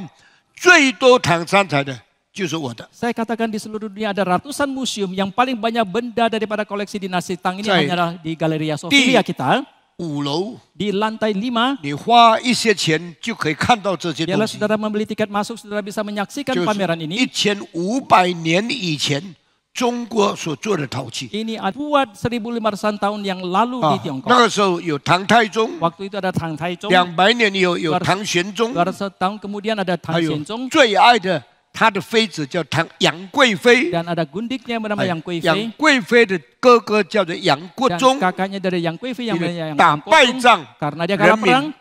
最多唐三彩的就是我的。 Saya katakan di seluruh dunia ada ratusan museum yang paling banyak benda daripada koleksi dinasti Tang ini Saya- hanyalah di Galleria Sofia kita. 5楼， Di lantai 5, 你花一些钱就可以看到这些 biarlah 东西。 saudara membeli tiket masuk, saudara bisa menyaksikan 就 pameran 是 ini. 1500年以前中国所做的陶器。 Ini buat 1500 tahun yang lalu 啊 di，Tiongkok. 那个时候有唐太宗， Waktu itu ada Tang Taichung, 200年有唐玄宗， 200 tahun kemudian ada 还 Tang 有 Xianzong, 最爱的他的妃子叫杨贵妃， dan ada gundiknya yang bernama 哎 Yang Gui 杨 Fei, 贵妃的哥哥叫做杨国 dan 忠， kakaknya dari Yang Gui Fei yang 因为 bernama Yang 打 Yang 败 Kosong, 仗， karena dia kalah 人 perang, 民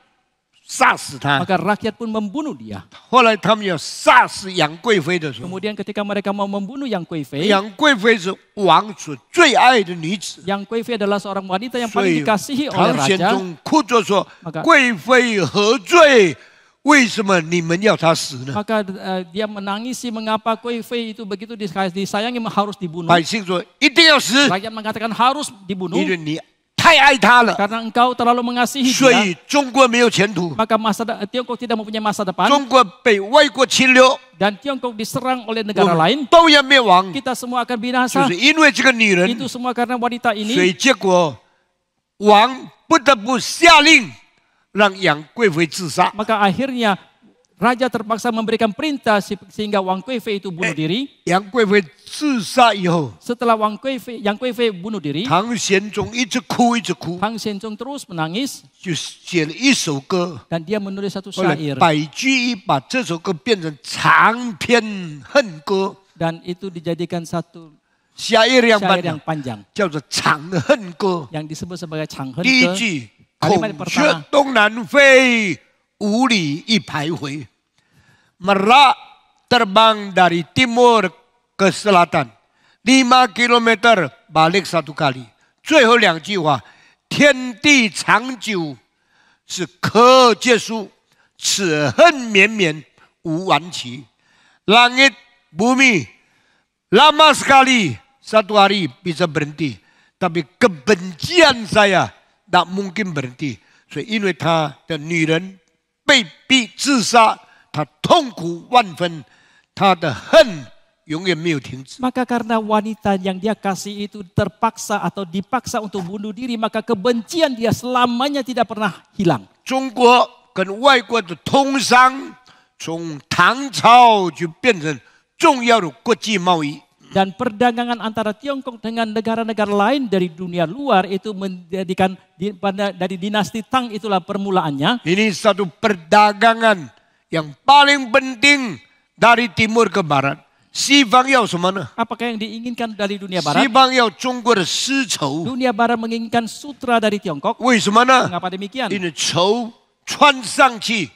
杀死他。 Maka rakyat pun membunuh dia. 后来他们要杀死杨贵妃的时候， Kemudian ketika mereka mau membunuh Yang Kuifei, 杨贵妃是王所最爱的女子， Yang Kuifei adalah seorang wanita yang 所 paling 以 dikasihi oleh 唐玄 raja. 宗哭着说 Maka-：“ 贵妃何罪？为什么你们要她死呢 Maka dia menangisi mengapa Kuifei itu begitu disayangi harus？” dibunuh. 百姓说：“一定要死， Rakyat mengatakan harus dibunuh 因为你太爱她了， karena engkau terlalu mengasihi 所 dia. 以中国没有前途。 Maka Tiongkok tidak mempunyai masa depan 中国被外国侵略， dan Tiongkok diserang oleh 我 negara 们 lain. 都要灭亡， Kita semua akan 就 binasa. 是因为这个女人， Itu semua karena wanita 所 ini. 以结果王不得不下令让杨贵妃自杀。 Maka akhirnya raja terpaksa memberikan perintah sehingga Wang Kuifei itu bunuh diri. 杨贵妃自杀以后， Setelah Yang Kuifei bunuh diri, 唐玄宗一直哭，一直哭， Tang Xenzong terus menangis 就写了一首歌。 dan dia menulis satu 后来 syair 白居易把这首歌变成长篇恨歌， dan itu dijadikan satu夏夜亮 syair 版 yang 的， panjang 叫做《长恨歌》。 yang disebut sebagai Changhen 第一 Ge. 句： Kalimat 孔雀 pertama 东南飞，五里一徘徊。Merak terbang dari timur ke selatan 5 kilometer balik 1 kali。最后2句话：天地长久是可结束，此恨绵绵无完期。Langit bumi lama sekali, satu hari bisa berhenti, tapi kebencian saya tak mungkin berhenti。所以因为他的女人被逼自杀，他痛苦万分，他的恨永远没有停止。 Maka karena wanita yang dia kasih itu terpaksa atau dipaksa untuk bunuh diri, maka kebencian dia selamanya tidak pernah hilang. 中国跟外国的通商，从唐朝就变成重要的国际贸易。 Dan perdagangan antara Tiongkok dengan negara-negara lain dari dunia luar itu menjadikan dari dinasti Tang itulah permulaannya. Ini satu perdagangan yang paling penting dari timur ke barat。西方要什么呢？ Apakah yang diinginkan dari dunia 西 barat? 方要中国的丝绸。 Dunia barat menginginkan sutra dari Tiongkok. 为什么呢？ Mengapa demikian? 因为绸穿上去，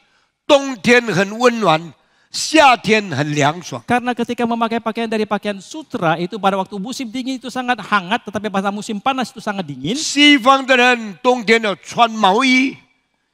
冬天很温暖，夏天很凉爽。 Karena ketika memakai pakaian dari pakaian sutra itu pada waktu musim dingin itu sangat hangat, tetapi pada musim panas itu sangat dingin. 西方的人冬天要穿毛衣，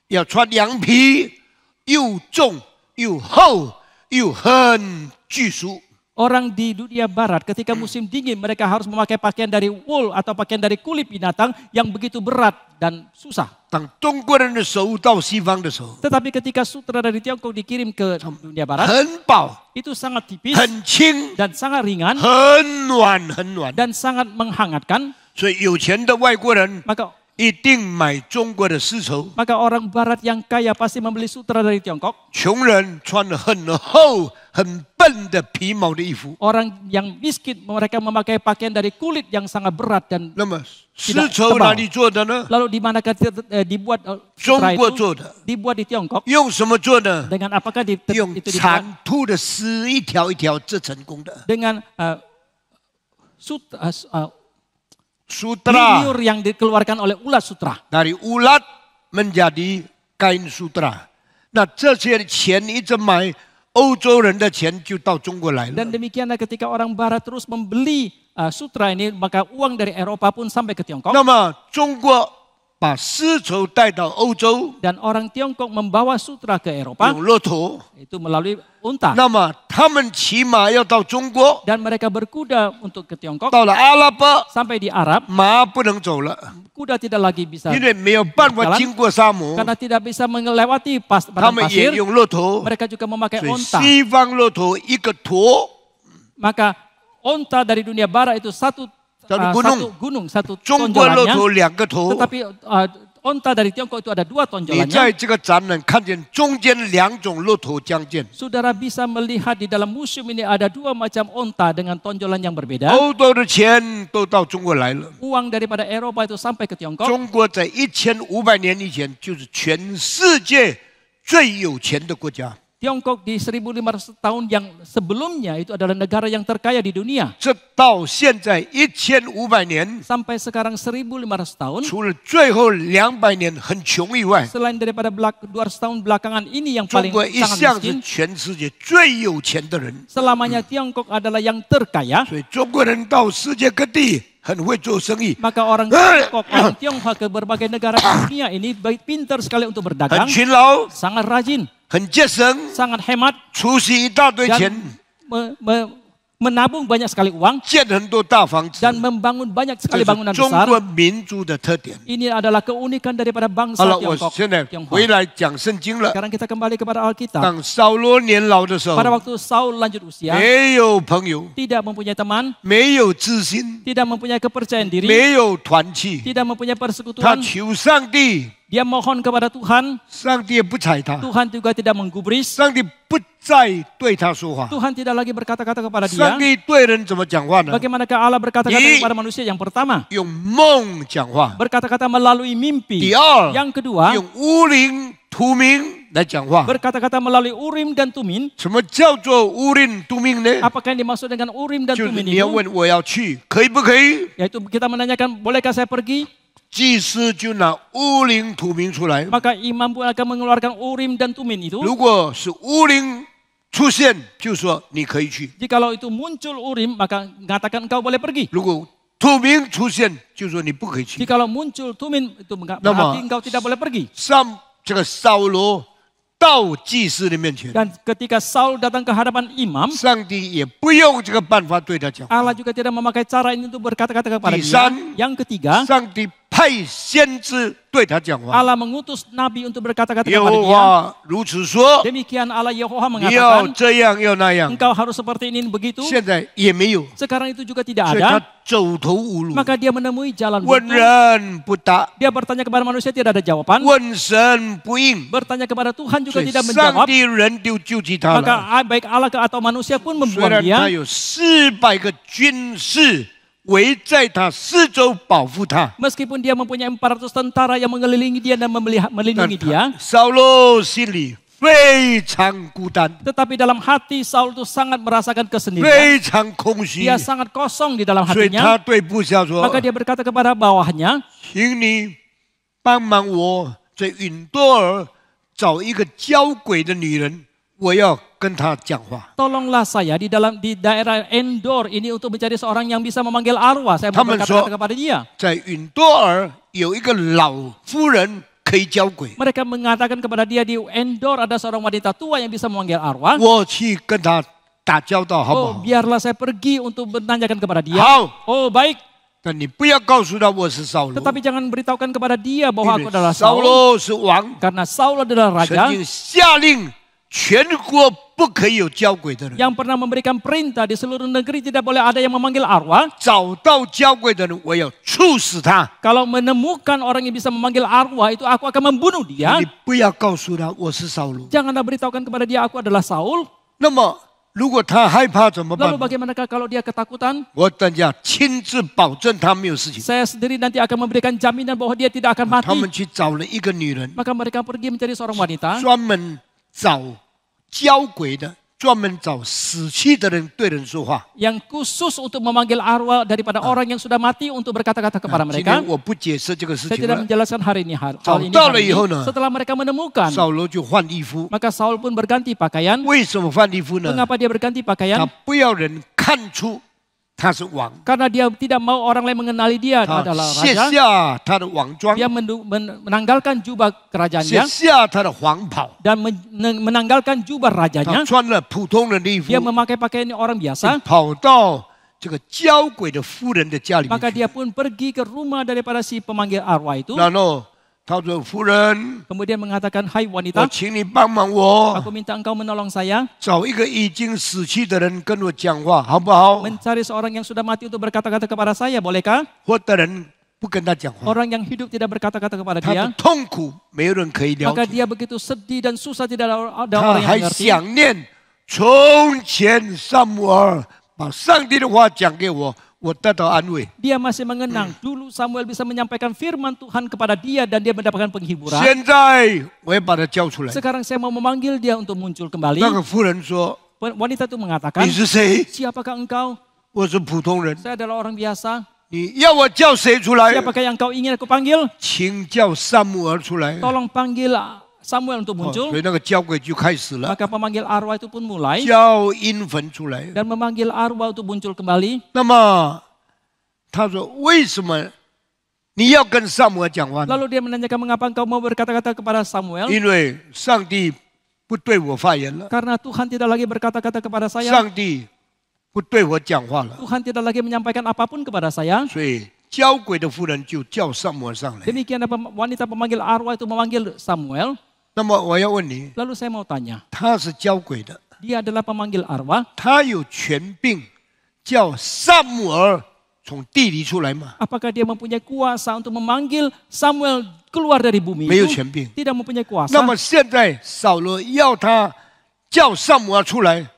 要穿羊皮，又重又厚又很拘束。 Orang di dunia barat ketika musim dingin mereka harus memakai pakaian dari wool atau pakaian dari kulit binatang yang begitu berat dan susah. 当中国人的手到西方的时候， Tetapi ketika sutra dari Tiongkok dikirim ke dunia barat 很薄、 itu sangat tipis 很轻、 dan sangat ringan 很暖、很暖。 dan sangat menghangatkan. 所以有钱的外国人 Maka 一定买中国的丝绸， orang barat yang kaya pasti membeli sutra dari Tiongkok. 穷人穿很厚、很笨的皮毛的衣服。 Orang yang miskin mereka memakai pakaian dari kulit yang sangat berat dan 那么丝绸哪里做的呢？ lalu di manakah dibuat 中 sutra 国 itu? 做的。 Dibuat di Tiongkok. 用什么做的？ Dengan apakah 用 itu dibuat? 蚕兔的丝一条一条织成功的。 Dengan Sutra liur yang dikeluarkan oleh ulat sutra. dari ulat menjadi kain sutra。那这些钱一直买，欧洲人的钱就到中国来了。 Dan demikianlah ketika orang barat terus membeli sutra ini, maka uang dari Eropa pun sampai ke Tiongkok. 那么中国把丝绸带到欧洲， Dan orang Tiongkok membawa sutra ke Eropa 用骆驼。 itu melalui unta. 那么他们骑马要到中国， Dan mereka berkuda untuk ke Tiongkok 到了阿拉伯， sampai di Arab. 马不能走了， Kuda tidak lagi bisa 因为没有办法经过沙漠， karena tidak bisa melewati 他 padang 们也 pasir. 用骆驼。 Mereka juga memakai 所以 onta. 西方骆驼一个驼， Maka onta dari dunia barat itu satu gunung, satu 中国骆 tonjolannya. 驼2个头。 Tetapi onta dari Tiongkok itu ada 2你在 tonjolannya. 这个展览看见中间2种骆驼相见。 Saudara bisa melihat di dalam museum ini ada 2 macam onta dengan tonjolan yang berbeda. 欧洲的钱都到中国来了。 Uang daripada Eropa itu sampai ke Tiongkok. 中国在1500年以前就是全世界最有钱的国家。Tiongkok di 1500 tahun yang sebelumnya itu adalah negara yang terkaya di dunia. 这到现在1500年， Sampai sekarang 1500 tahun, 除了最后200年很穷以外， selain daripada 200 tahun belakangan ini yang 中 paling 国一 sangat 向是 miskin, 全世界最有钱的人。 selamanya Tiongkok adalah yang terkaya. 所以中国人到世界各地很会做生意， Maka orang Tiongkok, orang Tionghoa ke berbagai negara di dunia ini pintar sekali untuk 很 berdagang, 勤劳， sangat rajin, 很节省， sangat hemat, 出席一大堆 dan 钱， menabung banyak sekali uang 建很多大房子。 dan membangun banyak 这 sekali 是 bangunan 中 besar. 国民族的特点。 Ini adalah keunikan daripada 好 bangsa 了，我 Tiongkok. 现在 Tionghoa. 回来讲圣经了。 Sekarang kita kembali kepada Alkitab. 当扫罗年老的时候， Pada waktu Saul lanjut usia, 没有朋友， tidak mempunyai teman, 没有知心， tidak mempunyai kepercayaan diri, 没有团契， tidak mempunyai 他 persekutuan. 求上帝， Dia mohon kepada Tuhan, 上帝也不睬他， Tuhan juga tidak menggubris. 上帝不再对他说话。 Tuhan tidak lagi berkata-kata kepada 上 dia. 帝对人怎么讲话呢？ Bagaimanakah Allah berkata-kata Di- kepada manusia? Yang pertama, 用梦讲话。 berkata-kata melalui mimpi. 第二， Yang kedua, 用乌灵图名来讲话。 berkata-kata melalui Urim dan Tumin. 什么叫做乌灵图名呢？ Apakah yang dimaksud dengan Urim dan 就是 Tumin 你要 itu? 问我要去，可以不可以？ Yaitu kita menanyakan, bolehkah saya pergi? 祭司就拿乌灵图名出来。 Maka imam pun akan mengeluarkan Urim dan Tumin itu. 如果是乌灵出现，就说你可以去； Jikalau itu muncul Urim, maka mengatakan engkau boleh pergi. 如果图名出现，就说你不可以去。 Jikalau muncul Tumin, itu Nama- berarti engkau tidak boleh pergi. 这个扫罗到祭司的面前， Dan ketika Saul datang ke hadapan imam, 上帝也不用这个办法对他讲。 Allah juga tidak memakai cara ini untuk berkata-kata kepada dia. Lisan. Yang ketiga, 上帝派先知对他讲话。 Allah mengutus nabi untuk berkata-kata 耶 kepada 和 dia. 华如此说， Demikian Allah Yehowa 你要 mengatakan, 这样要那样。 engkau harus seperti ini begitu. 现在也没有， Sekarang itu juga tidak 所以他 ada. 走投无路， Maka dia menemui jalan 问 buntu. 人不答， Dia bertanya kepada manusia tidak ada jawaban. 问神不应， Bertanya kepada Tuhan 所 juga 以 tidak 上 menjawab. 帝人就救济他了。 Maka baik Allah atau manusia pun 虽 membuang 然他 dia. 有400个军士围在他四周保护他， Meskipun dia mempunyai 400 tentara yang mengelilingi dia dan 但 melindungi dia. 扫罗心里非常孤单， Tetapi dalam hati Saul itu sangat merasakan kesendirian. 非常空虚， Dia sangat kosong di dalam 所以他 hatinya. 对部下说 Maka dia berkata kepada bawahnya, 请你帮忙我在允多尔找一个交鬼的女人，我要跟她讲话。 tolonglah saya di daerah Endor ini untuk mencari seorang yang bisa memanggil arwah. Saya mau Taman berkata so- kepada dia. 在允多尔有一个老妇人可以交鬼， Mereka mengatakan kepada dia di Endor ada seorang wanita tua yang bisa memanggil arwah. 我去跟她打交道，好不 Oh, 好？ biarlah saya pergi untuk menanyakan kepada dia. 好， Oh, baik. 但你不要告诉他我是扫罗， Tetapi jangan beritahukan kepada dia bahwa 因 aku 为 adalah 扫 Saul. 罗是王， Karena Saul adalah 曾 raja 经下令全国不可以有交鬼的人， yang pernah memberikan perintah di seluruh negeri tidak boleh ada yang memanggil arwah. 找到交鬼的人，我要处死他。 Kalau menemukan orang yang bisa memanggil arwah itu aku akan membunuh dia. 你不要告诉他我是扫罗。 Janganlah beritahukan kepada dia aku adalah Saul. 那么如果他害怕怎么办 Lalu？ bagaimanakah kalau dia ketakutan? 我等下亲自保证他没有事情。 Saya sendiri nanti akan memberikan jaminan bahwa dia tidak akan 他们 mati. 去找了一个女人， Maka mereka pergi mencari seorang wanita 专门找交鬼的，专门找死去的人对人说话。 yang khusus untuk memanggil arwah daripada orang yang sudah mati untuk berkata-kata kepada 今 mereka. 天我不解释这个事 Saya 情 tidak 了。 menjelaskan hari ini hal ini. 找到了 hari 以后 ini. 呢， Setelah mereka menemukan, 扫罗就换衣服， maka Saul pun berganti pakaian. 为什么换衣服呢？ Mengapa dia berganti 他 pakaian? 不要人看出他是王， Karena dia tidak mau orang lain mengenali dia 他 adalah 卸 raja. 下他的王装， Dia menanggalkan jubah 卸 kerajaannya 下他的黄袍， dan menanggalkan jubah 他 rajanya. 穿了普通人的衣服 Dia，memakai pakaian orang biasa. 跑到这个交鬼的妇人的家里面 Maka 去。 dia pun pergi ke rumah daripada si pemanggil arwah itu. 然后他说：“夫人， Kemudian mengatakan, hai 我 wanita, 请你帮忙我 aku minta engkau menolong saya. 找一个已经死去的人跟我讲话，好不好？ Mencari seorang yang sudah mati untuk berkata-kata kepada saya, bolehkah? 活的人不跟他讲话， Orang yang hidup tidak berkata-kata kepada 他的 dia. 痛苦没有人可以了 Maka 解， dia begitu sedih dan susah, tidak ada 他 orang yang 还 mengerti. 想念从前撒母耳把上帝的话讲给我，我得到安慰。 Dia masih mengenang. Dulu Samuel bisa menyampaikan firman Tuhan kepada dia dan dia mendapatkan penghiburan. 现在我要把他叫出来。 Sekarang saya mau memanggil dia untuk muncul kembali. 那个妇人说 Wanita itu：“ mengatakan, 你是谁？ siapakah engkau? 我是普通人。 Saya adalah orang biasa. 你要我叫谁出来？ Siapakah yang kau ingin aku panggil? 请叫撒母耳出来。 Tolong panggil Samuel untuk 哦 muncul. 所以那个交鬼就开始了， Maka pemanggil arwah itu pun mulai 叫阴魂出来。 dan memanggil arwah untuk muncul kembali. 那么他说：为什么你要跟撒母耳讲话呢？ Lalu dia menanyakan, mengapa engkau mau berkata-kata kepada Samuel? 因为上帝不对我发言了， Karena Tuhan tidak lagi berkata-kata kepada saya. 上帝不对我讲话了， Tuhan tidak lagi menyampaikan apapun kepada saya. 所以交鬼的妇人就叫撒母耳上来。 Demikian wanita pemanggil arwah itu memanggil Samuel. 那么我要问你， Lalu saya mau tanya, 他是交鬼的， dia adalah pemanggil arwah. 他有权柄叫撒母耳从地里出来吗？ Apakah dia mempunyai kuasa untuk memanggil Samuel keluar dari bumi 没有 itu? 权柄。 Tidak mempunyai 那 kuasa. 么现在扫罗要他叫撒母耳出来，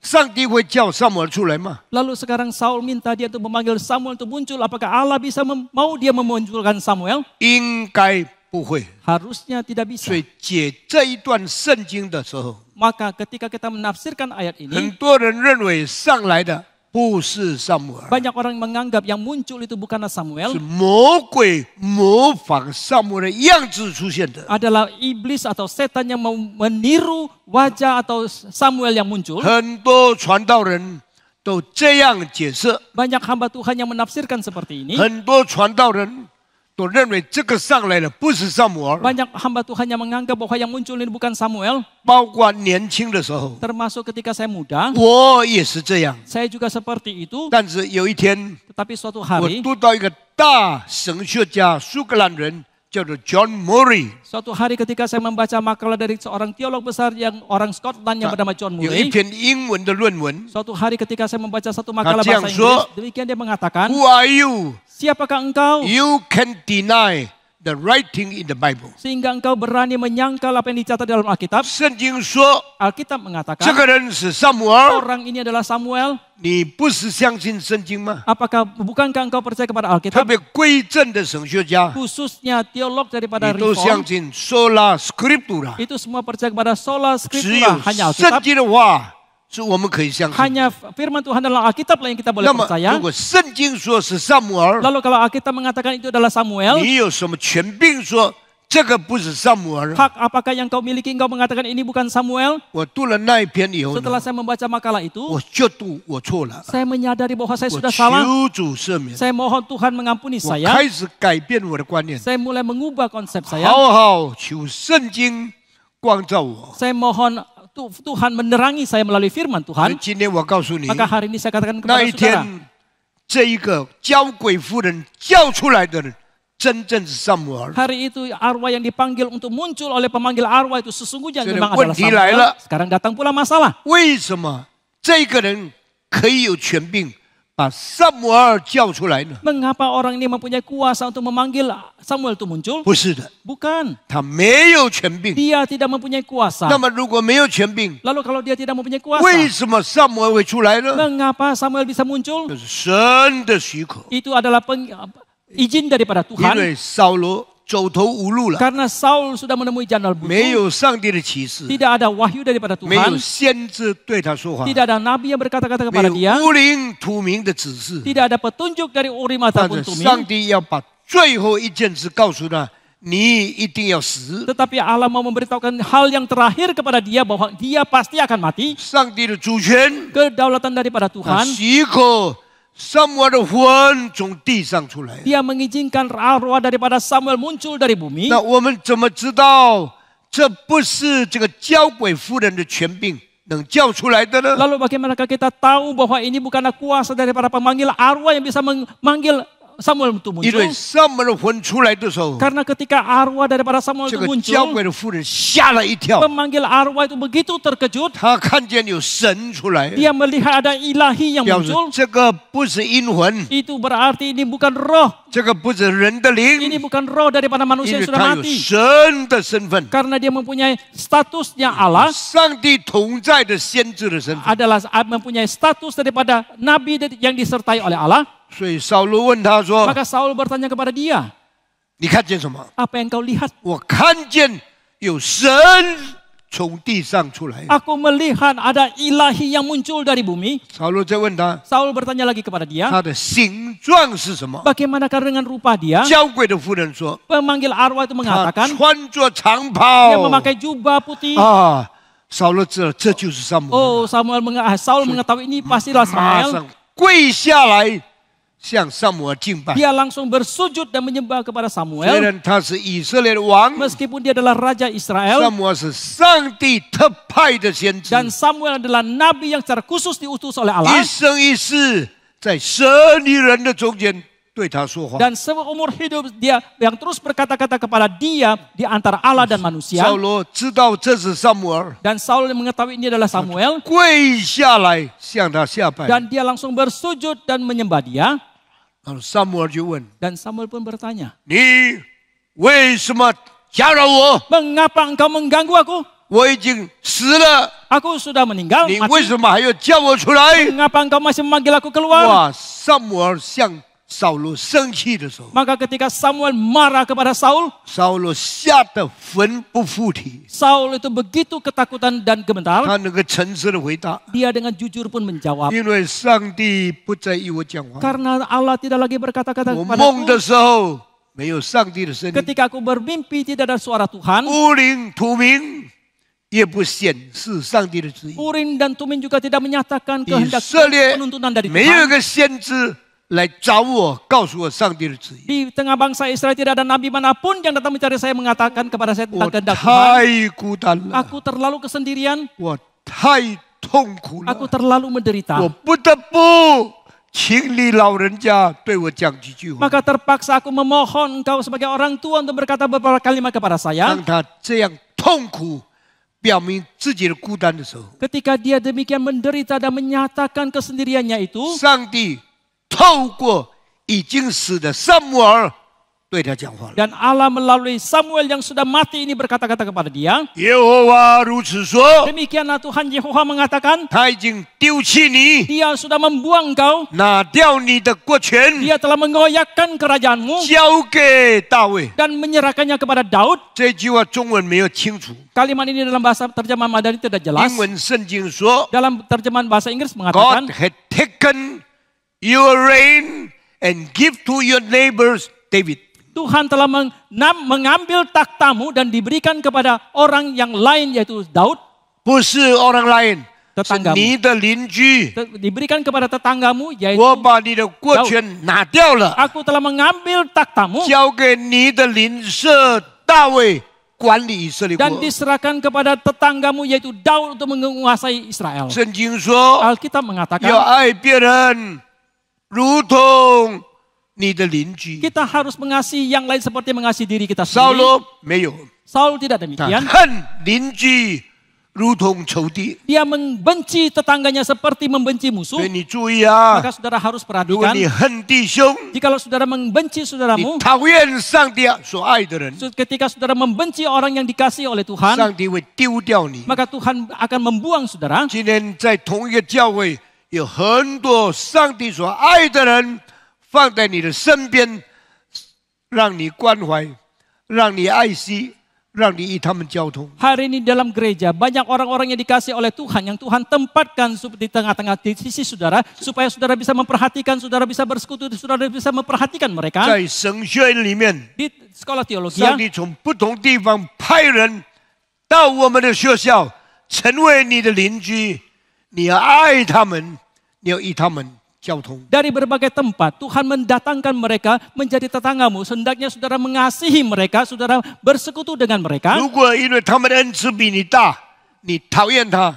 上帝会叫撒母耳出来吗？ Lalu sekarang Saul minta dia untuk memanggil Samuel untuk muncul. Apakah Allah bisa mau dia memunculkan Samuel? 应该不会。 Harusnya tidak bisa. 所以解这一段圣经的时候， Maka ketika kita menafsirkan ayat 很 ini, 多人认为上来的不是撒母耳， banyak orang menganggap yang muncul itu bukanlah 是 Samuel, 魔鬼模仿撒母耳的样子出现的。 adalah iblis atau setan yang mau meniru wajah atau Samuel yang muncul. 很多传道人都这样解释， Banyak hamba Tuhan yang menafsirkan seperti ini. 很多传道人都认为这个上来的不是撒母耳， Banyak hamba Tuhan yang menganggap bahwa yang muncul ini bukan Samuel. 包括年轻的时候， Termasuk ketika saya muda, 我也是这样。 saya juga seperti itu. 但是有一天， Tetapi suatu 我 hari, 读到一个大神学家苏格兰人，叫做 John Murray， suatu hari ketika saya membaca makalah dari seorang teolog besar yang orang Scotland yang bernama John 有一 Murray. 篇英文的论文。 Suatu hari ketika saya membaca satu makalah Dia bahasa yang Inggris, demikian dia mengatakan, Who are you? siapakah engkau You can deny the writing in the Bible. sehingga engkau berani menyangkal apa yang dicatat dalam Alkitab? 圣经说 Alkitab 这 mengatakan 个人是撒母耳， orang ini adalah Samuel. 你不是相信圣经吗？ Bukankah engkau percaya kepada 特 Alkitab? 别归正的神学家， Khususnya teolog daripada 你都相 Reform, 信 sola scriptura， itu semua percaya kepada sola 只 scriptura, 有 hanya 圣 Alkitab. 经的话是我们可以相信。 Hanya firman Tuhan dalam Alkitab lah yang kita boleh 那么， percaya. 如果圣经说是撒母耳， Lalu kalau Alkitab mengatakan itu adalah Samuel, 你有什么权柄说这个不是撒母耳？ hak apakah yang kau miliki engkau mengatakan ini bukan Samuel? 我读了那一篇以后 Setelah 呢， saya membaca makalah itu, 我觉得我错了， saya menyadari bahwa saya 我 sudah salah. 求主赦免， Saya mohon Tuhan mengampuni 我 saya. 开始改变我的观念， Saya mulai mengubah konsep saya. 好好求圣经光照我。 Saya mohon Tuhan menerangi saya melalui firman 所以 Tuhan. 今天我告诉你， Maka hari ini saya katakan 那 kepada 一 saudara, 天这一个交鬼妇人叫出来的人，真正是撒母耳。 hari itu arwah yang dipanggil untuk muncul oleh pemanggil arwah itu sesungguhnya Jadi, memang adalah 问题来了。 Samuel. Sekarang datang pula masalah. 为什么这个人可以有权柄把撒母耳叫出来呢？ Mengapa orang ini mempunyai kuasa untuk memanggil Samuel itu muncul? 不是的， Bukan. 他没有权柄。 Dia tidak mempunyai kuasa. 那么如果没有权柄， Lalu kalau dia tidak mempunyai 为 kuasa, 什么撒母耳会出来呢？ mengapa Samuel bisa muncul? 这是神的许可， Itu adalah izin daripada 因 Tuhan. 为扫罗走投无路了， Karena Saul sudah menemui jalan 没 buntu. 有上帝的启示， Tidak ada wahyu daripada 没有 Tuhan. 先知对他说话， Tidak ada nabi yang berkata-kata 没 kepada 有 dia. 乌灵土明的指示。 Tidak ada petunjuk dari Urim 但 ataupun 是上 Tumim. 帝要把最后一件事告诉他，你一定要死。 Tetapi Allah mau memberitahukan hal yang terakhir kepada dia bahwa dia pasti akan mati. 上帝的主权， Kedaulatan daripada 他 Tuhan. 许可撒母耳的魂从地上出来。 Dia mengizinkan arwah daripada Samuel muncul dari bumi. 那我们怎么知道这不是这个交鬼妇人的权柄能叫出来的呢？ Lalu bagaimanakah kita tahu bahwa ini bukanlah kuasa daripada pemanggil arwah yang bisa memanggil Samuel itu 因为 muncul? 撒母耳的魂出来的时候， Karena ketika arwah daripada Samuel 这 itu 个交 muncul, 鬼的妇人吓了一跳， pemanggil arwah itu begitu terkejut. 他看见有神出来， Dia melihat ada ilahi yang 表示 muncul. 这个不是阴魂， Itu berarti ini bukan roh. 这个不是人的 Ini 灵， bukan roh daripada 因 manusia 为 yang sudah 他有 mati. 神的身份， Karena dia mempunyai statusnya Allah. 上帝同在的先知的身份。 Adalah mempunyai status daripada nabi yang disertai oleh Allah. 所以扫罗问他说 Maka Saul bertanya kepada dia, 你看见什么？ apa yang kau lihat? 我看见有神从地上出来。 Aku melihat ada ilahi yang muncul dari bumi. 扫罗再问他， Saul bertanya lagi kepada dia, 他的形状是什么？ bagaimanakah dengan rupa dia? 交鬼的妇人说， Pemanggil arwah itu 他 mengatakan, 穿着长 dia 袍。 memakai jubah putih. 啊，扫罗知道这就是撒母耳， Oh, Saul mengetahui ini pastilah 马 Samuel. 上跪下来向撒母耳敬拜。 Dia langsung bersujud dan menyembah kepada 虽 Samuel. 然他是以色列的王， Meskipun dia adalah Raja 撒 Israel. 母耳是上帝特派的先知， Dan Samuel adalah nabi yang secara khusus diutus oleh 一 Allah. 生一世在神与人的中间对他说话。 Dan seumur hidup dia yang terus berkata-kata kepada dia di antara Allah dan manusia. 扫罗知道这是撒母耳， Dan Saul mengetahui ini adalah Samuel. 跪下来向他下拜。 Dan dia langsung bersujud dan menyembah dia. 然后撒母耳就问 Dan Samuel pun bertanya, 你为什么搅扰我？ mengapa engkau mengganggu aku? 我已经死了， Aku sudah meninggal. 你 Mati. 为什么还要叫我出来？ Mengapa engkau masih memanggil aku keluar? 哇！撒母耳向扫罗生气的时候， Maka ketika Samuel marah kepada Saul, 扫罗吓得魂不附体， Saul itu begitu ketakutan dan gemetar. 他能够诚实的回答， Dia dengan jujur pun menjawab, 因为上帝不再与我讲话。 karena Allah tidak lagi berkata-kata 我梦的 kepadaku. 时候没有上帝的声音， Ketika aku bermimpi tidak ada suara Tuhan. 乌灵土明也不显示上帝的旨意。 Urim dan Tumim juga tidak menyatakan 以 kehendak 色列 penuntunan dari 没有一 Tuhan. 个先知来找我，告诉我上帝的旨意。 Di tengah bangsa Israel tidak ada nabi manapun yang datang mencari saya mengatakan kepada saya 我 tentang kehendak Tuhan. 太孤单了， Aku terlalu kesendirian. 我太痛苦了， Aku terlalu menderita. 我不得不请你老人家对我讲几句话。 Maka terpaksa aku memohon engkau sebagai orang tua untuk berkata beberapa kalimat kepada saya. 当他这样痛苦，表明自己的孤单的时候， Ketika dia demikian menderita dan menyatakan kesendiriannya itu, 上帝透过已经死的撒母耳对他讲话了。 dan Allah melalui Samuel yang sudah mati ini berkata-kata kepada dia. 耶和华如此说， Demikianlah Tuhan Yehova mengatakan, 他已经丢弃你， dia sudah membuang engkau. 拿掉你的国权， Dia telah mengoyakkan kerajaanmu 交给大卫。 dan menyerahkannya kepada Daud. 这句话中文没有清楚， Kalimat ini dalam bahasa terjemahan Madani tidak jelas. 英文圣经说 Dalam terjemahan bahasa Inggris ，God mengatakan, had taken your reign and give to your neighbors David。 Tuhan telah mengambil takhtamu dan diberikan kepada orang yang lain yaitu Daud. 不是orang lain，是 Tetanggamu. 你的邻居。 Diberikan kepada tetanggamu yaitu 我把你的国权拿掉了， aku telah mengambil takhtamu 交给你的邻舍大卫管理以色列国 dan。diserahkan kepada tetanggamu yaitu Daud untuk menguasai Israel. 圣经说， Alkitab 要 mengatakan 爱别人，如同你的邻居。 kita harus mengasihi yang lain seperti mengasihi diri kita 扫 sendiri. 罗没有， Saul tidak 他 demikian. 恨邻居如同仇敌。 Dia membenci tetangganya seperti membenci musuh. 所以你注意啊， Maka saudara harus 如果 perhatikan, 你恨弟兄， jikalau saudara membenci 你 saudaramu, 讨厌上帝所爱的人， ketika saudara membenci orang yang dikasihi oleh Tuhan, 上帝会丢掉你。 maka Tuhan akan membuang saudara. 今天在同一个教会，有很多上帝所爱的人放在你的身边，让你关怀，让你爱惜，让你与他们交通。 Hari ini dalam gereja banyak orang-orang yang dikasihi oleh Tuhan, yang Tuhan tempatkan di tengah-tengah di sisi saudara, supaya saudara bisa memperhatikan, saudara bisa bersekutu, saudara bisa memperhatikan mereka. 在神学院里面， Di sekolah teologi, 上帝从不同地方派人到我们的学校，成为你的邻居。你要爱他们，你要与他们交通。 dari berbagai tempat Tuhan mendatangkan mereka menjadi tetanggamu. Hendaknya saudara mengasihi mereka, saudara bersekutu dengan mereka. 如果因为他们的恩赐比你大，你讨厌他，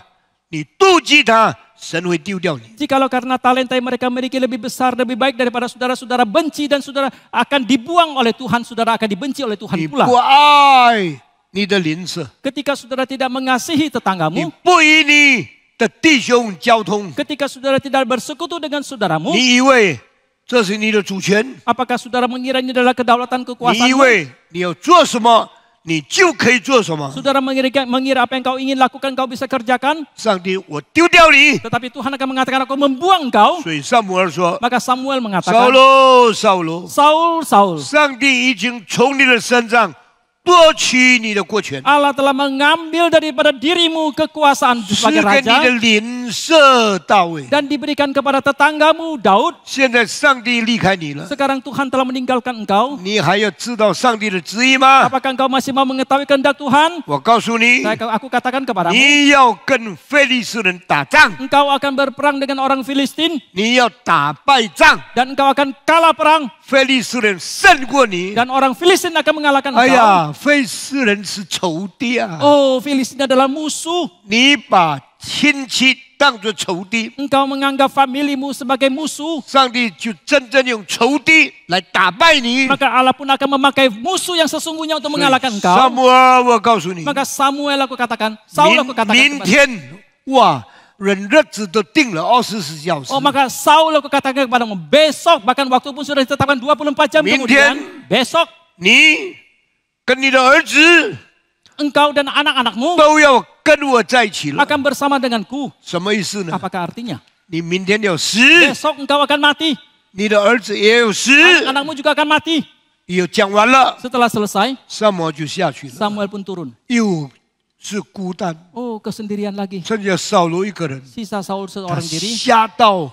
你妒忌他，神会丢掉你。 Jikalau karena talenta yang mereka miliki lebih besar, lebih baik daripada saudara-saudara benci, dan saudara akan dibuang oleh Tuhan, saudara akan dibenci oleh Tuhan 你 pula. 不爱你的邻舍， Ketika saudara tidak mengasihi 你 tetanggamu, 不与你的弟兄交通， ketika saudara tidak bersekutu dengan saudaramu, 你以为这是你的主权？ apakah saudara mengira ini adalah kedaulatan 你以 kekuasaanmu? 为你要做什么，你就可以做什么？ Saudara mengira apa yang kau ingin lakukan, kau bisa kerjakan. 上帝，我丢掉你。 Tetapi Tuhan akan mengatakan, aku membuang engkau. 所以撒母耳说 Maka Samuel：“ 扫 mengatakan, 罗，扫罗， Saul, Saul, 上帝已经从你的身上夺取你的国权， Allah telah mengambil daripada dirimu kekuasaan 赐 sebagai 给你的 raja 邻舍大卫。 dan diberikan kepada tetanggamu Daud. 现在上帝离开你了， Sekarang Tuhan telah meninggalkan engkau. 你还要知道上帝的旨意吗？ Apakah engkau masih mau mengetahui kehendak Tuhan? 我告诉你， Aku katakan kepadamu, 你要跟非利士人打仗， engkau akan berperang dengan orang Filistin 你要打败仗， dan engkau akan kalah perang 非利士人胜过你。 dan orang Filistin akan mengalahkan 哎 engkau. 呀，非利士人是仇敌啊！ Oh, Filistin adalah musuh. 你把亲戚当作仇敌， Engkau menganggap familimu sebagai musuh. 上帝就真正用仇敌来打败你。 Maka Allah pun akan memakai musuh yang sesungguhnya untuk mengalahkan 撒 engkau. 母耳，我告诉你， Maka Samuel aku katakan, Saul aku katakan 明 kepada- 天哇，人日子都定了24小时 Oh, maka Saul aku katakan kepadamu, besok bahkan waktu pun sudah ditetapkan 24 jam kemudian, Mintian. besok 你跟你的儿子 engkau dan anak-anakmu 都要跟我在一起了。 akan bersama denganku. 什么意思呢？ Apakah artinya? 你明天要死， Besok engkau akan mati, 你的儿子也有死。 anakmu juga akan mati. 又讲完了， Setelah selesai, 撒母耳就下去了， Samuel pun turun. 又是孤单， Oh, kesendirian lagi. 剩下扫罗一个人， Sisa Saul 他 seorang diri. 吓到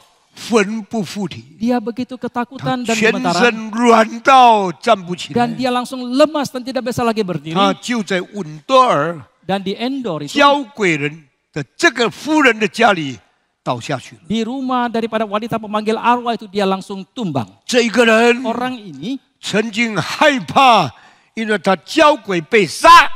魂不附体， Dia begitu 他 ketakutan dan 全 gemetaran. 身软到站不起 Dan 来。 dia langsung lemas dan tidak bisa lagi berdiri. 他就在稳多尔 Dan di Endor itu, 交鬼人的这个夫人的家里倒下去了。 di rumah daripada wanita pemanggil arwah itu dia langsung tumbang. 这一个人 Orang ini 曾经害怕，因为他交鬼被杀，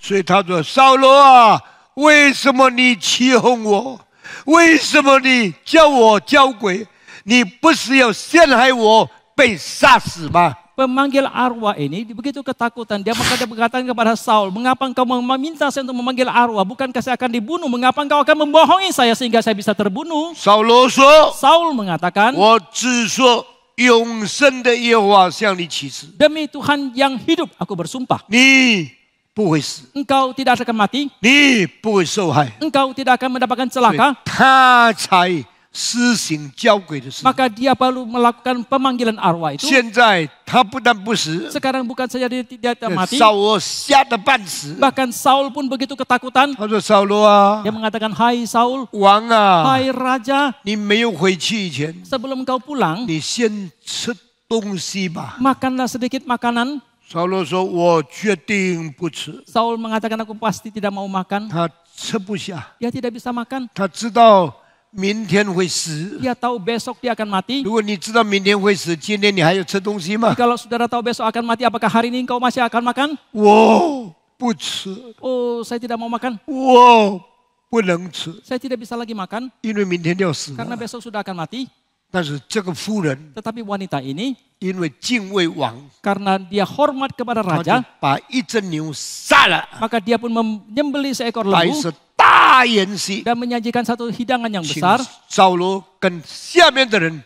所以他说：“扫罗啊，为什么你欺哄我？为什么你叫我交鬼？你不是要陷害我被杀死吗？” pemanggil arwah ini begitu ketakutan. Dia berkata kepada Saul, mengapa engkau meminta saya untuk memanggil arwah? Bukankah saya akan dibunuh? Mengapa engkau akan membohongi saya sehingga saya bisa terbunuh? 扫罗说 Saul mengatakan,：“ 我只说永生的耶和华向你起誓， demi Tuhan yang hidup aku bersumpah. 你不会死， Engkau tidak akan mati. 你不会受害。 Engkau tidak akan mendapatkan 所以 celaka. 他才施行交鬼的事。 Maka dia baru melakukan pemanggilan arwah itu. 现在他不但不死， Sekarang bukan saja dia tidak mati. 扫罗吓得半死。 Bahkan Saul pun begitu ketakutan. 他说：“扫罗啊， Dia mengatakan, hai Saul, 王啊， hai Raja, 你没有回去以前， sebelum engkau pulang, 你先吃东西吧。 makanlah sedikit makanan. ” 扫罗说：“我决定不吃。 Saul mengatakan, aku pasti tidak mau makan. ”他吃不下， Dia tidak bisa makan. 他知道明天会死。 Dia tahu besok dia akan mati. 如果你知道明天会死，今天你还要吃东西吗？ Kalau saudara tahu besok akan mati, apakah hari ini engkau masih akan makan? 我不吃， Oh, saya tidak mau makan. 我不能吃， Saya tidak bisa lagi makan 因为明天就要死 karena 了。 besok sudah akan mati. 但是这个妇人 Tetapi wanita ini, 因为敬畏王， karena dia hormat kepada 他就 raja, 把一只牛杀了， maka dia pun menyembelih seekor 摆 lembu 设大筵席， dan menyajikan satu hidangan yang 请 besar 扫罗跟下面的人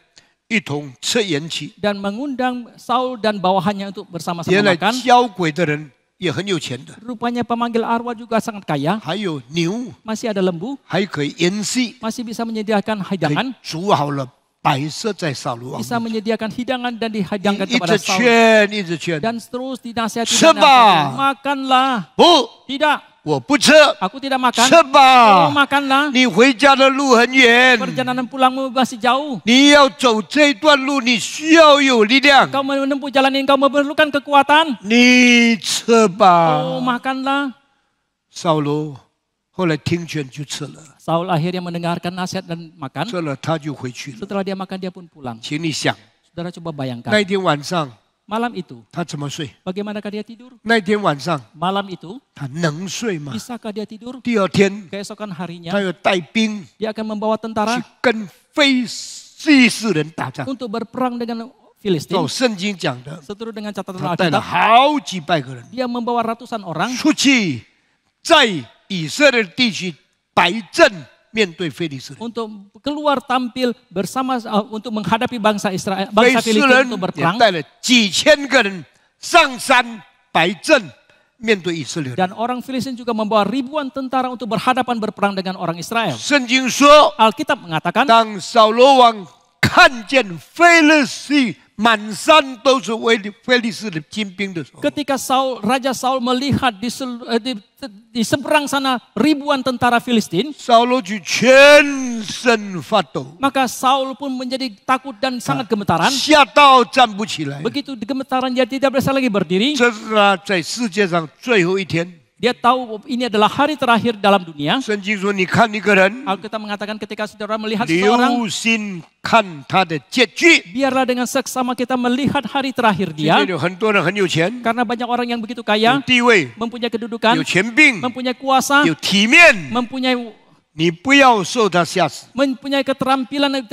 一同吃筵席。 dan mengundang Saul dan bawahannya untuk bersama-sama 原来 makan. 交鬼的人也很有钱的， Rupanya pemanggil arwah juga sangat kaya. 还有牛， Masih ada lembu, 还可以筵席， masih bisa menyediakan 可 hidangan, 以煮好了摆设在扫罗王 bisa 面前。 menyediakan hidangan dan dihidangkan 一 kepada 直 Saul. 劝，一直劝， Dan terus dinasihati, Coba. makanlah. 不， Tidak, 我不吃， aku tidak makan. 吃 Oh, 吧。 makanlah. 你回家的路很远， Perjalanan pulangmu masih jauh. 你要走这段路，你需要有力量。 Kau menempuh jalan ini, kau memerlukan kekuatan. 你吃吧。 Oh, makanlah. 扫罗后来听劝就吃了， Saul akhirnya mendengarkan nasihat dan makan. 吃了他就回去了。 Setelah dia makan, dia pun pulang. 请你想， Saudara coba 那 bayangkan. 一天晚上 Malam itu, 他怎么睡？ bagaimanakah dia tidur? 那一天晚上 Malam itu, 他能睡吗？ bisakah dia tidur? 第二天 Keesokan 他 harinya, 要带兵 dia akan membawa 去 tentara 跟非利士人打仗。 untuk berperang dengan 照 Filistin. 圣经讲的， Seturut dengan catatan 他带了 Alkitab, 好几百个人 dia membawa ratusan orang 出去，在以色列地区摆阵面对非利士人。 untuk keluar tampil bersama untuk menghadapi bangsa Israel, 非 bangsa 利士 Filistin 人 untuk 也 berperang. 带了几千个人上山摆阵，面对以色列人。 Dan orang Filistin juga membawa ribuan tentara untuk berhadapan berperang dengan orang Israel. 圣经说， Alkitab mengatakan 当扫罗王看见非利士满山都是非利士的精兵的时候， ketika Raja Saul melihat di seberang sana ribuan tentara Filistin, 扫罗就全身发抖， maka Saul pun menjadi takut dan sangat gemetaran. 吓到站不起来。 Begitu gemetaran dia tidak bisa lagi berdiri. 这是他在世界上最后一天。 Dia tahu ini adalah hari terakhir dalam dunia. 圣经说，你看一个人， Alkitab mengatakan ketika saudara melihat seseorang, 留心看他的结局。 biarlah dengan seksama kita melihat hari terakhir 今 dia. 天有很多人很有钱， Karena banyak orang yang begitu 有 kaya, 地位， mempunyai kedudukan, 有权柄， mempunyai kuasa, 有体面， mempunyai 你不要受他吓死。 keterampilan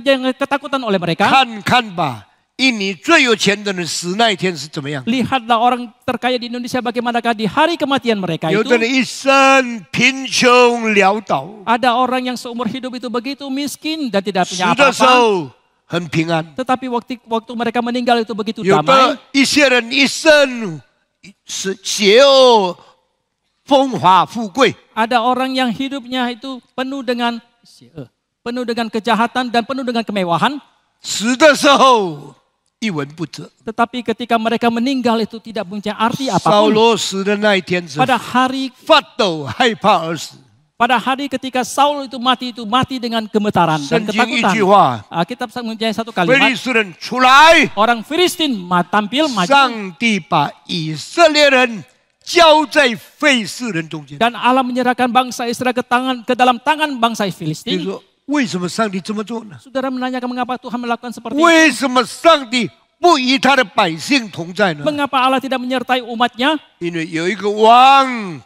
yang ketakutan oleh mereka. 看看吧，印尼最有钱的人死那一天是怎么样？ Lihatlah orang terkaya di Indonesia bagaimanakah di hari kematian mereka 有 itu. 的人一生贫穷潦倒， Ada orang yang seumur hidup itu begitu miskin dan tidak 死 punya 的时 apa-apa. 候很平安。 Tetapi waktu mereka meninggal itu begitu 有 damai. 的一些人一生是邪恶、风华富贵， Ada orang yang hidupnya itu penuh dengan kejahatan dan penuh dengan kemewahan. 死的时候一文不值。 Tetapi ketika mereka meninggal itu tidak punya arti 扫 apapun. 罗死的那一天是 Pada hari 发抖、害怕而死。 ketika Saul itu mati dengan gemetaran dan 圣经一 ketakutan. 句话， Alkitab mempunyai satu 非 kalimat. 利士人出来， Orang Filistin tampil maju 上帝把以色列人交在非利士人中间。 dan Allah menyerahkan bangsa Israel ke dalam tangan bangsa 你 Filistin. 说为什么上帝这么做呢？ Saudara menanyakan mengapa Tuhan melakukan seperti itu? 为什么上帝不与他的百姓同在呢？ Mengapa Allah tidak menyertai umatnya? 因为有一个王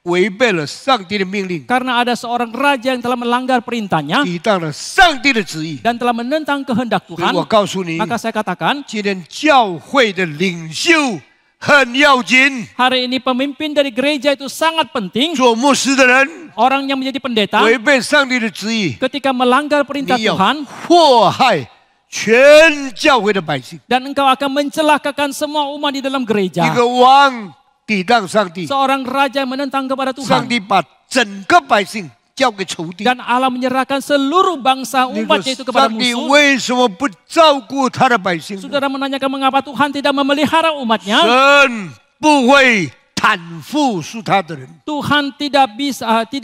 违背了上帝的命令， Karena ada seorang raja yang telah melanggar perintahnya 抵挡了上帝的旨意。 dan telah menentang kehendak 所以 Tuhan. 我告诉你， Maka saya katakan, 今天教会的领袖很要紧， hari ini pemimpin dari gereja itu sangat penting. 做牧师的人 Orang yang menjadi pendeta 违背上帝的旨意， ketika melanggar perintah 你要 Tuhan 祸害全教会的百姓。 dan engkau akan mencelakakan semua umat di dalam 一 gereja. 个王抵挡上帝， Seorang raja yang menentang kepada 上 Tuhan 帝把整个百姓交给仇敌。 dan Allah menyerahkan seluruh bangsa 你说 umatnya itu kepada 上帝 musuh. 为什么不照顾他的百姓呢？ Saudara menanyakan mengapa Tuhan tidak memelihara umatnya? 神不会袒护属他的人。 Tuhan tidak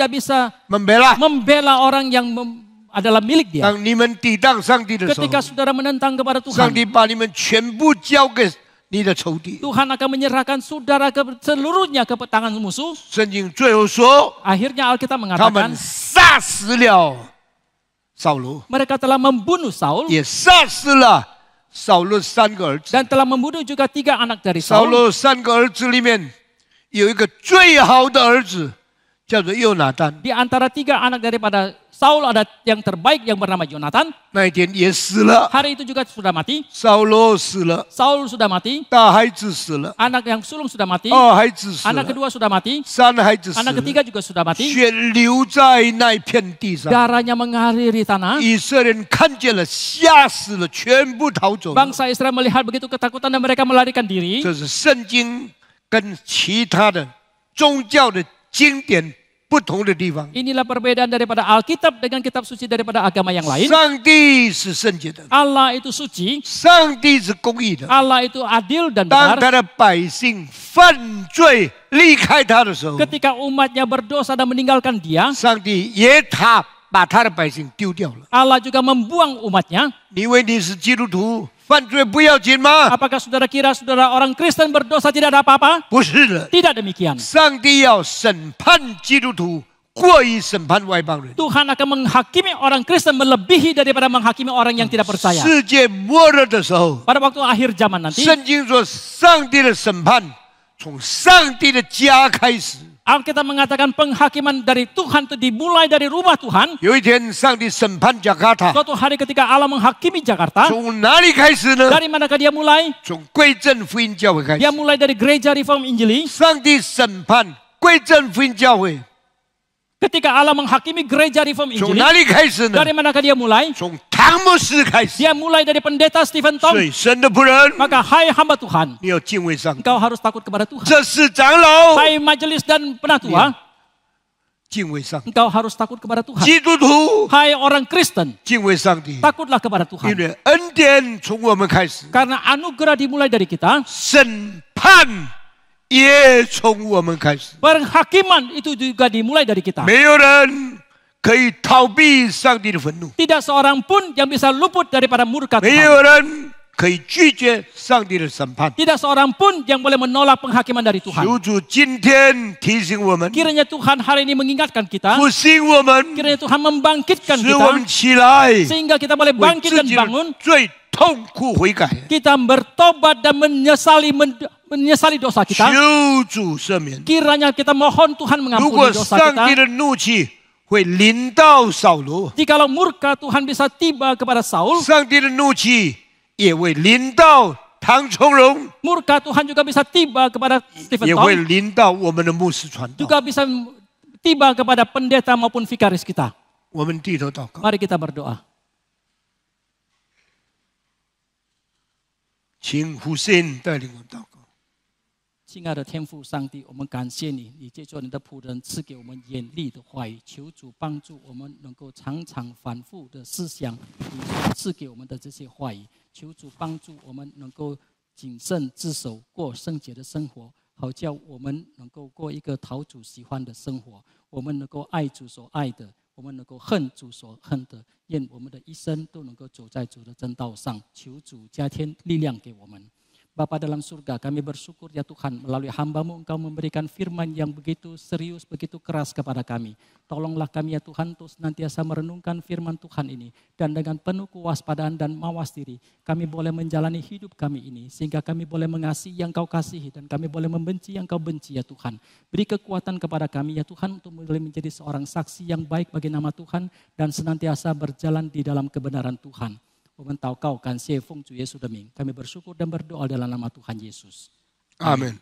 bisa membela orang yang adalah milik dia. 当你们抵挡上帝的时候， Ketika saudara menentang kepada 上 Tuhan, 帝把你们全部交给你的仇敌。 Tuhan akan menyerahkan saudara seluruhnya ke tangan musuh. 圣经最后说， Akhirnya Alkitab 他们 mengatakan 杀死了扫罗， mereka telah membunuh Saul 也杀死了扫罗3个儿子。 dan telah membunuh juga 3 anak dari 扫 Saul. 罗3个儿子里面有一个最好的儿子，叫做约拿单。 Di antara 3 anak daripada Saul ada yang terbaik yang bernama Yonatan. 那一天也死了， Hari itu juga sudah mati. 扫罗死了， Saul sudah mati. 大孩子死了， Anak yang sulung sudah mati. 二孩子死 Anak 了， kedua sudah mati. 3孩子死 Anak 了， ketiga juga sudah mati. 血流在那一片地上。 Darahnya mengaliri tanah. 以色列人看见了，吓死了，全部逃走了。 Bangsa Israel melihat begitu ketakutan dan mereka melarikan diri. 这是圣经跟其他的宗教的经典不同的地方。 Inilah perbedaan daripada Alkitab dengan kitab suci daripada agama yang lain. 上帝是圣洁的， Allah itu suci. 上帝是公义的。 Allah itu adil dan 当 benar. 他的百姓犯罪离开他的时候， Ketika umatnya berdosa dan meninggalkan dia, 上帝把他的百姓丢掉了。 Allah juga membuang umatnya. 你以为你是基督徒，犯罪不要紧吗？ Apakah saudara kira saudara orang Kristen berdosa tidak ada apa-apa? 不是的， Tidak demikian. 上帝要审判基督徒，过于审判外邦人。 Tuhan akan menghakimi orang Kristen melebihi daripada menghakimi orang yang tidak percaya. 世界末日的时候， Pada waktu akhir zaman nanti, 圣经说，上帝的审判从上帝的家开始。 Alkitab mengatakan penghakiman dari Tuhan itu dimulai dari rumah Tuhan. 有一天，上帝审判加卡塔， Suatu hari ketika Allah menghakimi Jakarta, 从哪里开始呢？ dari manakah dia mulai? 从归正福音教会开始 Dia。mulai dari gereja Reform Injili. 上帝审判归正福音教会， Ketika Allah menghakimi gereja Reform 从 Injili, 哪里开始呢？ dari manakah dia mulai? 从汤姆斯开始。 Dia mulai dari pendeta Stephen Tom. 所以神的仆人， Maka hai hamba Tuhan, 你要敬畏上帝。 engkau harus takut kepada Tuhan. 这是长老， Hai majelis dan penatua, 敬畏上帝。 engkau harus takut kepada Tuhan. 基督徒 Hai orang Kristen, 敬畏上帝， takutlah kepada 因 Tuhan. 为恩典从我们开始， Karena anugerah dimulai dari kita, 审判也从我们开始。 penghakiman itu juga dimulai dari kita. 没有人可以逃避上帝的愤怒， Tidak seorang pun yang bisa luput daripada murka 没 Tuhan. 有人可以拒绝上帝的审判。 Tidak seorang pun yang boleh menolak penghakiman dari Tuhan. 求主今天提醒我们， Kiranya Tuhan hari ini mengingatkan kita, 复兴我们， kiranya Tuhan membangkitkan 使我们 kita, 起来， sehingga kita boleh 为 bangkit 自 dan 己 bangun. 的最痛苦悔改。 Kita bertobat dan menyesali dosa kita. 求主赦免。 Kiranya kita mohon Tuhan 如 mengampuni 果 dosa 上帝 kita. 的怒气会临到扫罗， Jikalau murka Tuhan bisa tiba kepada Saul, 上帝的怒气也会临到唐崇荣， murka Tuhan juga bisa tiba kepada Stephen 也会 Tom, 临到我们的牧师传道。 juga bisa tiba kepada pendeta maupun vikaris kita. 我们低头祷告， Mari kita berdoa. 请父神带领我们祷告。 亲爱的天父上帝，我们感谢你，你借着你的仆人赐给我们眼力的话语，求主帮助我们能够常常反复的思想你赐给我们的这些话语，求主帮助我们能够谨慎自守，过圣洁的生活，好叫我们能够过一个讨主喜欢的生活，我们能够爱主所爱的，我们能够恨主所恨的，愿我们的一生都能够走在主的真道上，求主加添力量给我们。 Bapa dalam surga, kami bersyukur ya Tuhan, melalui hamba-Mu Engkau memberikan firman yang begitu serius, begitu keras kepada kami. Tolonglah kami ya Tuhan untuk senantiasa merenungkan firman Tuhan ini. Dan dengan penuh kewaspadaan dan mawas diri, kami boleh menjalani hidup kami ini. Sehingga kami boleh mengasihi yang Kau kasihi dan kami boleh membenci yang Kau benci ya Tuhan. Beri kekuatan kepada kami ya Tuhan untuk boleh menjadi seorang saksi yang baik bagi nama Tuhan. Dan senantiasa berjalan di dalam kebenaran Tuhan. 我们祷告，感谢奉主耶稣的名，kami bersyukur dan berdoa dalam nama Tuhan Yesus. Amin.